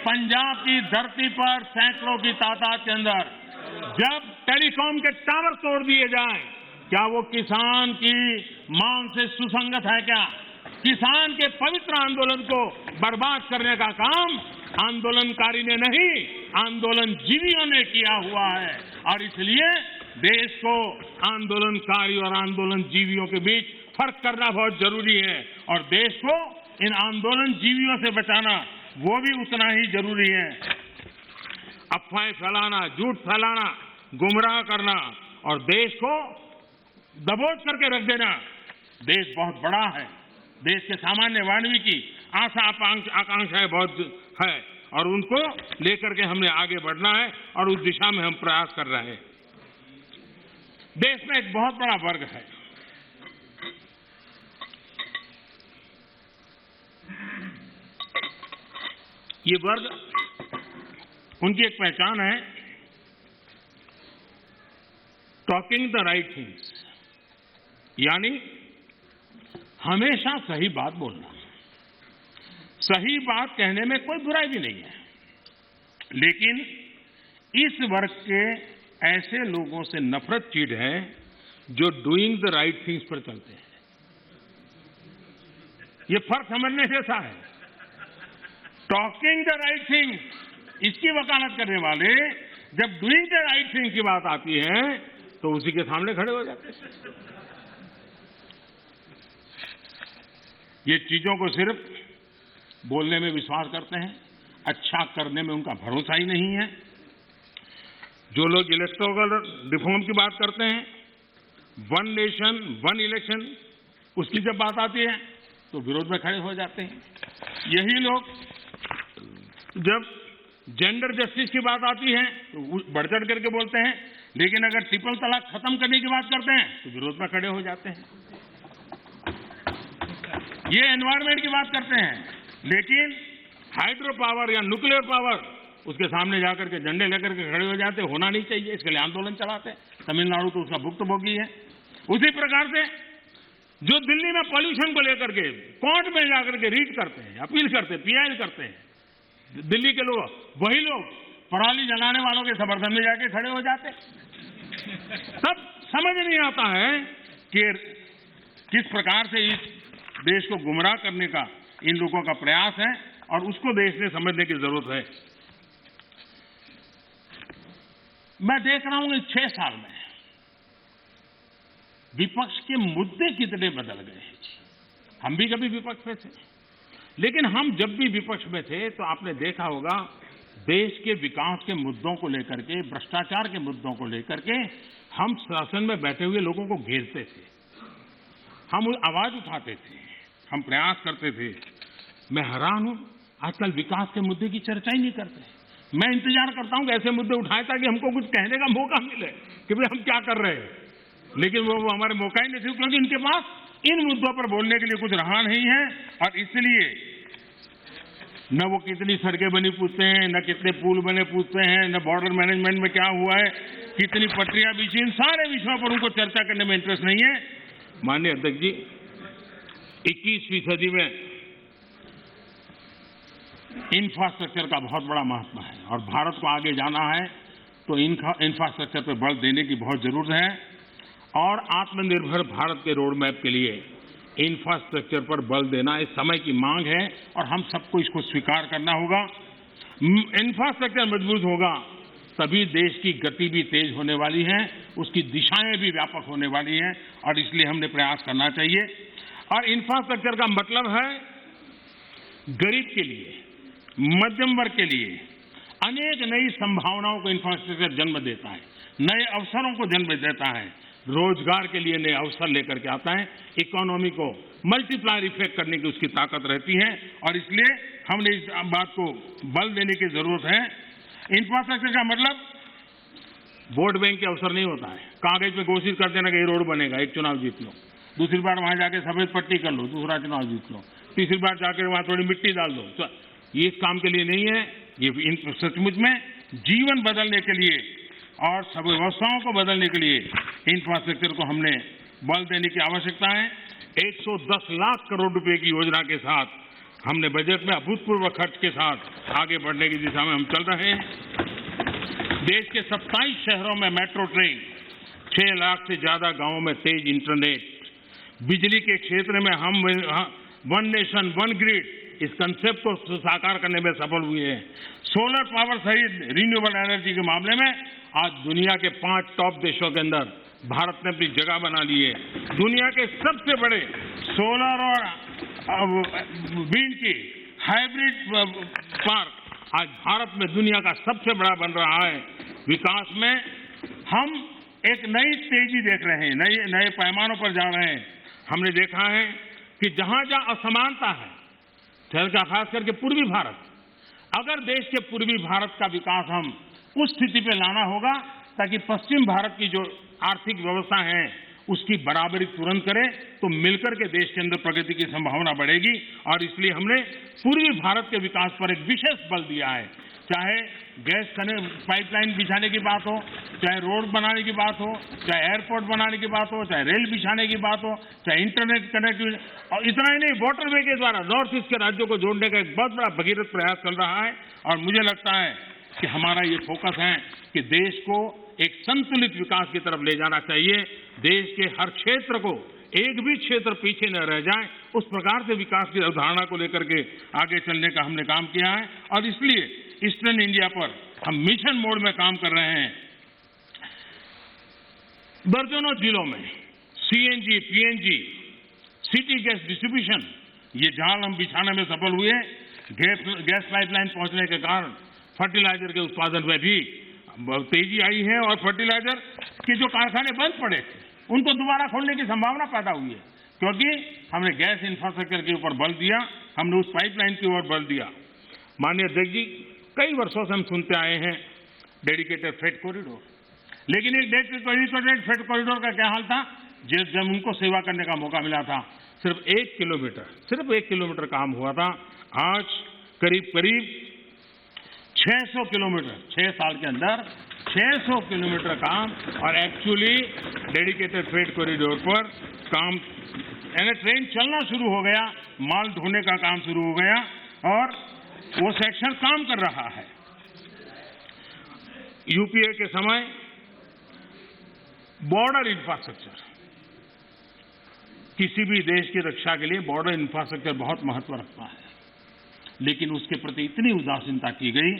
Speaker 1: पंजाब की धरती पर सैकड़ों की तादाद के अंदर जब टेलीकॉम के टावर तोड़ दिए जाएं, क्या वो किसान की मांग से सुसंगत है क्या? किसान के पवित्र आंदोलन को बर्बाद करने का काम आंदोलनकारी ने नहीं, आंदोलनजीवियों ने किया हुआ है। और इसलिए देश को आंदोलनकारी और आंदोलनजीवियों के बीच फर्क करना बहुत जरूरी है और देश को इन आंदोलनजीवियों से बचाना वो भी उतना ही जरूरी है। अफवाहें फैलाना, झूठ फैलाना, गुमराह करना और देश को दबोच करके रख देना, देश बहुत बड़ा है, देश के सामान्य मानवी की आशा आकांक्षाएं बहुत है और उनको लेकर के हमने आगे बढ़ना है और उस दिशा में हम प्रयास कर रहे हैं। देश में एक बहुत बड़ा वर्ग है, ये वर्ग, उनकी एक पहचान है टॉकिंग द राइट थिंग्स, यानी हमेशा सही बात बोलना। सही बात कहने में कोई बुराई भी नहीं है, लेकिन इस वर्ग के ऐसे लोगों से नफरत चीड़ है जो डूइंग द राइट थिंग्स पर चलते हैं। ये फर्क समझने जैसा है। टॉकिंग द राइट थिंग्स इसकी वकालत करने वाले जब डूइंग द राइट थिंग की बात आती है तो उसी के सामने खड़े हो जाते हैं। ये चीजों को सिर्फ बोलने में विश्वास करते हैं, अच्छा करने में उनका भरोसा ही नहीं है। जो लोग इलेक्टोरल रिफॉर्म की बात करते हैं, वन नेशन वन इलेक्शन, उसकी जब बात आती है तो विरोध में खड़े हो जाते हैं। यही लोग जब जेंडर जस्टिस की बात आती है तो बढ़ चढ़ करके बोलते हैं, लेकिन अगर ट्रिपल तलाक खत्म करने की बात करते हैं तो विरोध में खड़े हो जाते हैं। ये एनवायरमेंट की बात करते हैं, लेकिन हाइड्रो पावर या न्यूक्लियर पावर, उसके सामने जाकर के झंडे लेकर के खड़े हो जाते, होना नहीं चाहिए, इसके लिए आंदोलन चलाते हैं। तमिलनाडु तो उसका भुक्तभोगी है। उसी प्रकार से जो दिल्ली में पॉल्यूशन को लेकर के कोर्ट में जाकर के रीट करते हैं, अपील करते हैं, पीआई करते हैं, दिल्ली के लोग, वही लोग पराली जलाने वालों के समर्थन में जाके खड़े हो जाते। तब समझ नहीं आता है कि किस प्रकार से इस देश को गुमराह करने का इन लोगों का प्रयास है और उसको देश ने समझने की जरूरत है। मैं देख रहा हूं कि 6 साल में विपक्ष के मुद्दे कितने बदल गए हैं। हम भी कभी विपक्ष में थे, लेकिन हम जब भी विपक्ष में थे तो आपने देखा होगा देश के विकास के मुद्दों को लेकर के, भ्रष्टाचार के मुद्दों को लेकर के हम शासन में बैठे हुए लोगों को घेरते थे, हम आवाज उठाते थे, हम प्रयास करते थे। मैं हैरान हूं, आजकल विकास के मुद्दे की चर्चा ही नहीं करते। मैं इंतजार करता हूं कि ऐसे मुद्दे उठाए ताकि हमको कुछ कहने का मौका मिले कि भाई हम क्या कर रहे हैं, लेकिन वो हमारे मौका ही नहीं थे, क्योंकि इनके पास इन मुद्दों पर बोलने के लिए कुछ रहा नहीं है। और इसलिए न वो कितनी सड़कें बनी पूछते हैं, न कितने पुल बने पूछते हैं, न बॉर्डर मैनेजमेंट में क्या हुआ है, कितनी पटरियां बिछी, इन सारे विषयों पर उनको चर्चा करने में इंटरेस्ट नहीं है। माननीय अध्यक्ष जी, 21वीं सदी में इंफ्रास्ट्रक्चर का बहुत बड़ा महत्व है और भारत को आगे जाना है तो इंफ्रास्ट्रक्चर पर बल देने की बहुत जरूरत है। और आत्मनिर्भर भारत के रोड मैप के लिए इंफ्रास्ट्रक्चर पर बल देना इस समय की मांग है और हम सबको इसको स्वीकार करना होगा। इंफ्रास्ट्रक्चर मजबूत होगा तभी देश की गति भी तेज होने वाली है, उसकी दिशाएं भी व्यापक होने वाली हैं और इसलिए हमने प्रयास करना चाहिए। और इंफ्रास्ट्रक्चर का मतलब है गरीब के लिए, मध्यम वर्ग के लिए अनेक नई संभावनाओं को इंफ्रास्ट्रक्चर जन्म देता है, नए अवसरों को जन्म देता है, रोजगार के लिए नए अवसर लेकर के आता है, इकोनॉमी को मल्टीप्लायर इफेक्ट करने की उसकी ताकत रहती है और इसलिए हमने इस बात को बल देने की जरूरत है। इंफ्रास्ट्रक्चर का मतलब वोट बैंक के अवसर नहीं होता है, कागज पे घोषित कर देना कि ये रोड बनेगा, एक चुनाव जीत लो, दूसरी बार वहां जाके सफेद पट्टी कर लो, दूसरा चुनाव जीत लो, तीसरी बार जाकर वहां थोड़ी मिट्टी डाल दो। तो ये इस काम के लिए नहीं है, ये सचमुच में जीवन बदलने के लिए और सब व्यवस्थाओं को बदलने के लिए इंफ्रास्ट्रक्चर को हमने बल देने की आवश्यकता है। 110 लाख करोड़ रुपए की योजना के साथ हमने बजट में अभूतपूर्व खर्च के साथ आगे बढ़ने की दिशा में हम चल रहे हैं। देश के 27 शहरों में मेट्रो ट्रेन, 6 लाख से ज्यादा गांवों में तेज इंटरनेट, बिजली के क्षेत्र में हम वन नेशन वन ग्रिड इस कंसेप्ट को साकार करने में सफल हुए हैं। सोलर पावर सहित रिन्यूएबल एनर्जी के मामले में आज दुनिया के 5 टॉप देशों के अंदर भारत ने अपनी जगह बना ली है। दुनिया के सबसे बड़े सोलर और विंड की हाइब्रिड पार्क आज भारत में दुनिया का सबसे बड़ा बन रहा है। विकास में हम एक नई तेजी देख रहे हैं, नए पैमानों पर जा रहे हैं। हमने देखा है कि जहां जहां असमानता है, खास करके पूर्वी भारत, अगर देश के पूर्वी भारत का विकास हम उस स्थिति पे लाना होगा ताकि पश्चिम भारत की जो आर्थिक व्यवस्था है उसकी बराबरी तुरंत करें, तो मिलकर के देश के अंदर प्रगति की संभावना बढ़ेगी। और इसलिए हमने पूर्वी भारत के विकास पर एक विशेष बल दिया है। चाहे गैस पाइपलाइन बिछाने की बात हो, चाहे रोड बनाने की बात हो, चाहे एयरपोर्ट बनाने की बात हो, चाहे रेल बिछाने की बात हो, चाहे इंटरनेट कनेक्टिविटी, और इतना ही नहीं, वाटरवे के द्वारा नॉर्थ ईस्ट के राज्यों को जोड़ने का एक बहुत बड़ा भगीरथ प्रयास चल रहा है। और मुझे लगता है कि हमारा ये फोकस है कि देश को एक संतुलित विकास की तरफ ले जाना चाहिए। देश के हर क्षेत्र को, एक भी क्षेत्र पीछे न रह जाए, उस प्रकार से विकास की अवधारणा को लेकर के आगे चलने का हमने काम किया है। और इसलिए ईस्टर्न इंडिया पर हम मिशन मोड में काम कर रहे हैं। दर्जनों जिलों में CNG, PNG, city gas distribution, ये जाल हम बिछाने में सफल हुए। गैस पाइपलाइन पहुंचने के कारण फर्टिलाइजर के उत्पादन में भी तेजी आई है और फर्टिलाइजर के जो कारखाने बंद पड़े थे उनको दोबारा खोलने की संभावना पैदा हुई है, क्योंकि हमने गैस इंफ्रास्ट्रक्चर के ऊपर बल दिया, हमने उस पाइपलाइन की ओर बल दिया। माननीय अध्यक्ष जी, कई वर्षों से हम सुनते आए हैं डेडिकेटेड फ्रेट कॉरिडोर, लेकिन एक डेडिकेटेड फ्रेट कॉरिडोर का क्या हाल था? जब उनको सेवा करने का मौका मिला था, सिर्फ 1 किलोमीटर काम हुआ था। आज करीब 600 किलोमीटर, 6 साल के अंदर 600 किलोमीटर काम, और एक्चुअली डेडिकेटेड फ्रेट कॉरिडोर पर काम, यानी ट्रेन चलना शुरू हो गया, माल ढोने का काम शुरू हो गया और वो सेक्शन काम कर रहा है। यूपीए के समय बॉर्डर इंफ्रास्ट्रक्चर, किसी भी देश की रक्षा के लिए बॉर्डर इंफ्रास्ट्रक्चर बहुत महत्व रखता है, लेकिन उसके प्रति इतनी उदासीनता की गई,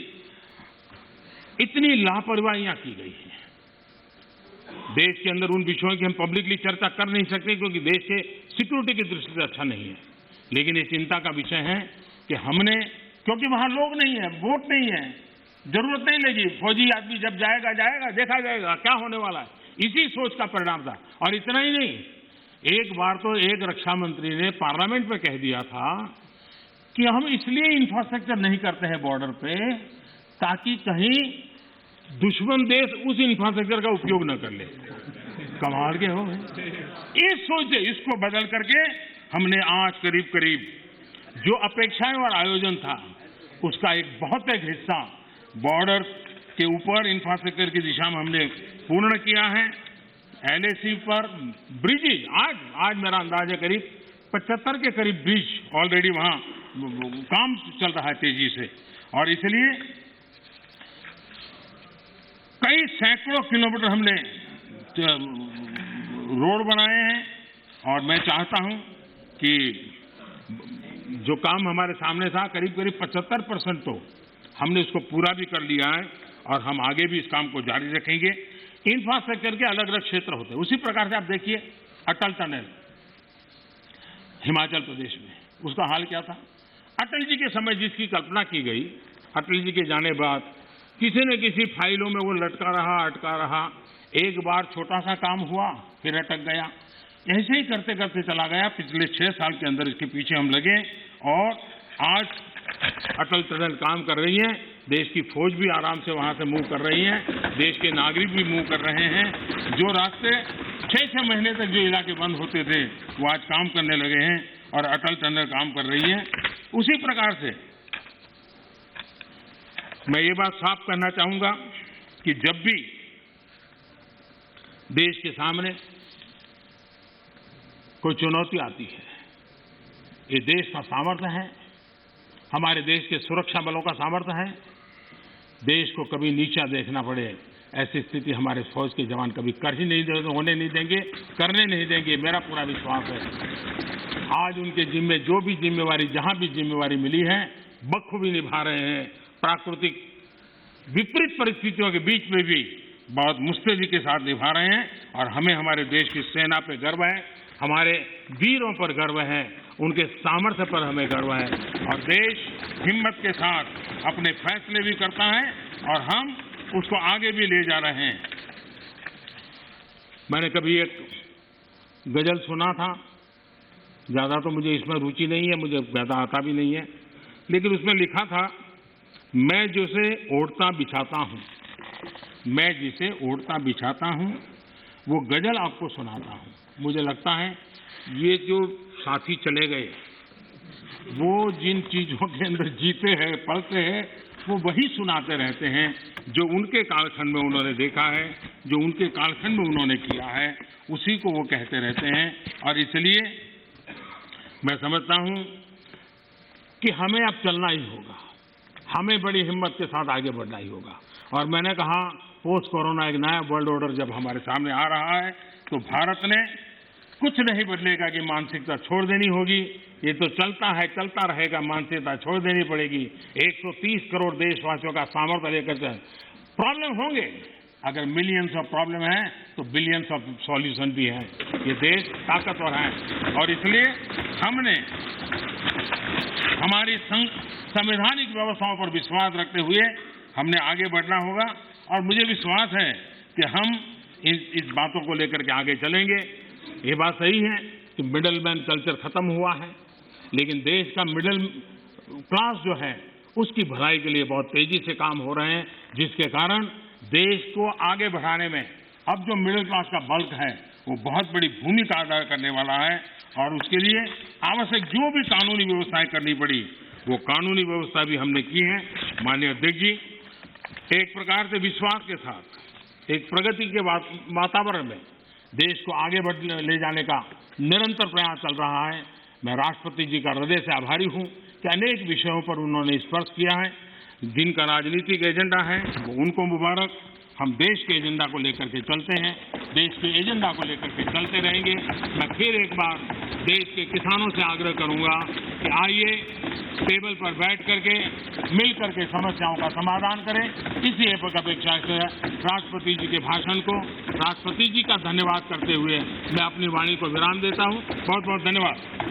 Speaker 1: इतनी लापरवाहियां की गई है। देश के अंदर उन विषयों की हम पब्लिकली चर्चा कर नहीं सकते क्योंकि देश के सिक्योरिटी की दृष्टि से अच्छा नहीं है, लेकिन ये चिंता का विषय है कि हमने, क्योंकि वहां लोग नहीं है, वोट नहीं है, जरूरत नहीं लगी, फौजी आदमी जब जाएगा देखा जाएगा क्या होने वाला है, इसी सोच का परिणाम था। और इतना ही नहीं, एक बार तो एक रक्षा मंत्री ने पार्लियामेंट में कह दिया था कि हम इसलिए इंफ्रास्ट्रक्चर नहीं करते हैं बॉर्डर पे ताकि कहीं दुश्मन देश उस इंफ्रास्ट्रक्चर का उपयोग न कर ले। कमाल के हो गए। इस सोच से इसको बदल करके हमने आज करीब जो अपेक्षाएं और आयोजन था उसका एक बहुत एक हिस्सा बॉर्डर के ऊपर इंफ्रास्ट्रक्चर की दिशा में हमने पूर्ण किया है। LAC पर ब्रिजेज, आज मेरा अंदाज है करीब 75 के करीब ब्रिज ऑलरेडी वहां काम चल रहा है तेजी से, और इसलिए कई सैकड़ों किलोमीटर हमने रोड बनाए हैं। और मैं चाहता हूं कि जो काम हमारे सामने था करीब 75% तो हमने उसको पूरा भी कर लिया है और हम आगे भी इस काम को जारी रखेंगे। इंफ्रास्ट्रक्चर के अलग अलग क्षेत्र होते हैं, उसी प्रकार से आप देखिए अटल टनल हिमाचल प्रदेश में, उसका हाल क्या था? अटल जी के समय जिसकी कल्पना की गई, अटल जी के जाने बाद किसी न किसी फाइलों में वो लटका रहा, एक बार छोटा सा काम हुआ फिर अटक गया, ऐसे ही करते करते चला गया। पिछले 6 साल के अंदर इसके पीछे हम लगे और आज अटल टनल काम कर रही है। देश की फौज भी आराम से वहां से मूव कर रही है, देश के नागरिक भी मूव कर रहे हैं। जो रास्ते 6 महीने तक जो इलाके बंद होते थे वो आज काम करने लगे हैं और अटल टनल काम कर रही है। उसी प्रकार से मैं ये बात साफ करना चाहूंगा कि जब भी देश के सामने कोई चुनौती आती है, ये देश का सामर्थ्य है, हमारे देश के सुरक्षा बलों का सामर्थ्य है। देश को कभी नीचा देखना पड़े ऐसी स्थिति हमारे फौज के जवान कभी कर ही नहीं होने नहीं देंगे, करने नहीं देंगे, मेरा पूरा विश्वास है। आज उनके जिम्मे जो भी जिम्मेवारी, जहां भी जिम्मेवारी मिली है, बखूबी निभा रहे हैं। प्राकृतिक विपरीत परिस्थितियों के बीच में भी बहुत मुस्तैदी के साथ निभा रहे हैं और हमें हमारे देश की सेना पे गर्व है, हमारे वीरों पर गर्व है, उनके सामर्थ्य पर हमें गर्व है और देश हिम्मत के साथ अपने फैसले भी करता है और हम उसको आगे भी ले जा रहे हैं। मैंने कभी एक गजल सुना था, ज्यादा तो मुझे इसमें रुचि नहीं है, मुझे ज्यादा आता भी नहीं है, लेकिन उसमें लिखा था, मैं जिसे ओढ़ता बिछाता हूं, मैं जिसे ओढ़ता बिछाता हूं, वो गजल आपको सुनाता हूं। मुझे लगता है ये जो साथी चले गए, वो जिन चीजों के अंदर जीते हैं, पलते हैं, वो वही सुनाते रहते हैं जो उनके कालखंड में उन्होंने देखा है, जो उनके कालखंड में उन्होंने किया है, उसी को वो कहते रहते हैं। और इसलिए मैं समझता हूं कि हमें अब चलना ही होगा, हमें बड़ी हिम्मत के साथ आगे बढ़ना ही होगा। और मैंने कहा, पोस्ट कोरोना एक नया वर्ल्ड ऑर्डर जब हमारे सामने आ रहा है, तो भारत ने कुछ नहीं बदलेगा कि मानसिकता छोड़ देनी होगी। ये तो चलता है, चलता रहेगा, मानसिकता छोड़ देनी पड़ेगी। 130 करोड़ देशवासियों का सामर्थ्य लेकर चल। प्रॉब्लम होंगे, अगर मिलियंस ऑफ प्रॉब्लम है तो बिलियंस ऑफ सॉल्यूशन भी है। ये देश ताकतवर है और इसलिए हमने हमारी संवैधानिक व्यवस्थाओं पर विश्वास रखते हुए हमने आगे बढ़ना होगा और मुझे विश्वास है कि हम इस बातों को लेकर के आगे चलेंगे। ये बात सही है कि मिडल मैन कल्चर खत्म हुआ है, लेकिन देश का मिडिल क्लास जो है उसकी भलाई के लिए बहुत तेजी से काम हो रहे हैं, जिसके कारण देश को आगे बढ़ाने में अब जो मिडिल क्लास का बल्क है वो बहुत बड़ी भूमिका अदा करने वाला है और उसके लिए आवश्यक जो भी कानूनी व्यवस्थाएं करनी पड़ी वो कानूनी व्यवस्था भी हमने की है। माननीय अध्यक्ष जी, एक प्रकार से विश्वास के साथ एक प्रगति के वातावरण में देश को आगे ले जाने का निरंतर प्रयास चल रहा है। मैं राष्ट्रपति जी का हृदय से आभारी हूं कि अनेक विषयों पर उन्होंने स्पर्श किया है। जिनका राजनीतिक एजेंडा है वो उनको मुबारक। हम देश के एजेंडा को लेकर के चलते हैं, देश के एजेंडा को लेकर के चलते रहेंगे। मैं फिर एक बार देश के किसानों से आग्रह करूंगा कि आइए टेबल पर बैठ करके मिल करके समस्याओं का समाधान करें। इसी अपेक्षा से राष्ट्रपति जी के भाषण को राष्ट्रपति जी का धन्यवाद करते हुए मैं अपनी वाणी को विराम देता हूं। बहुत बहुत धन्यवाद।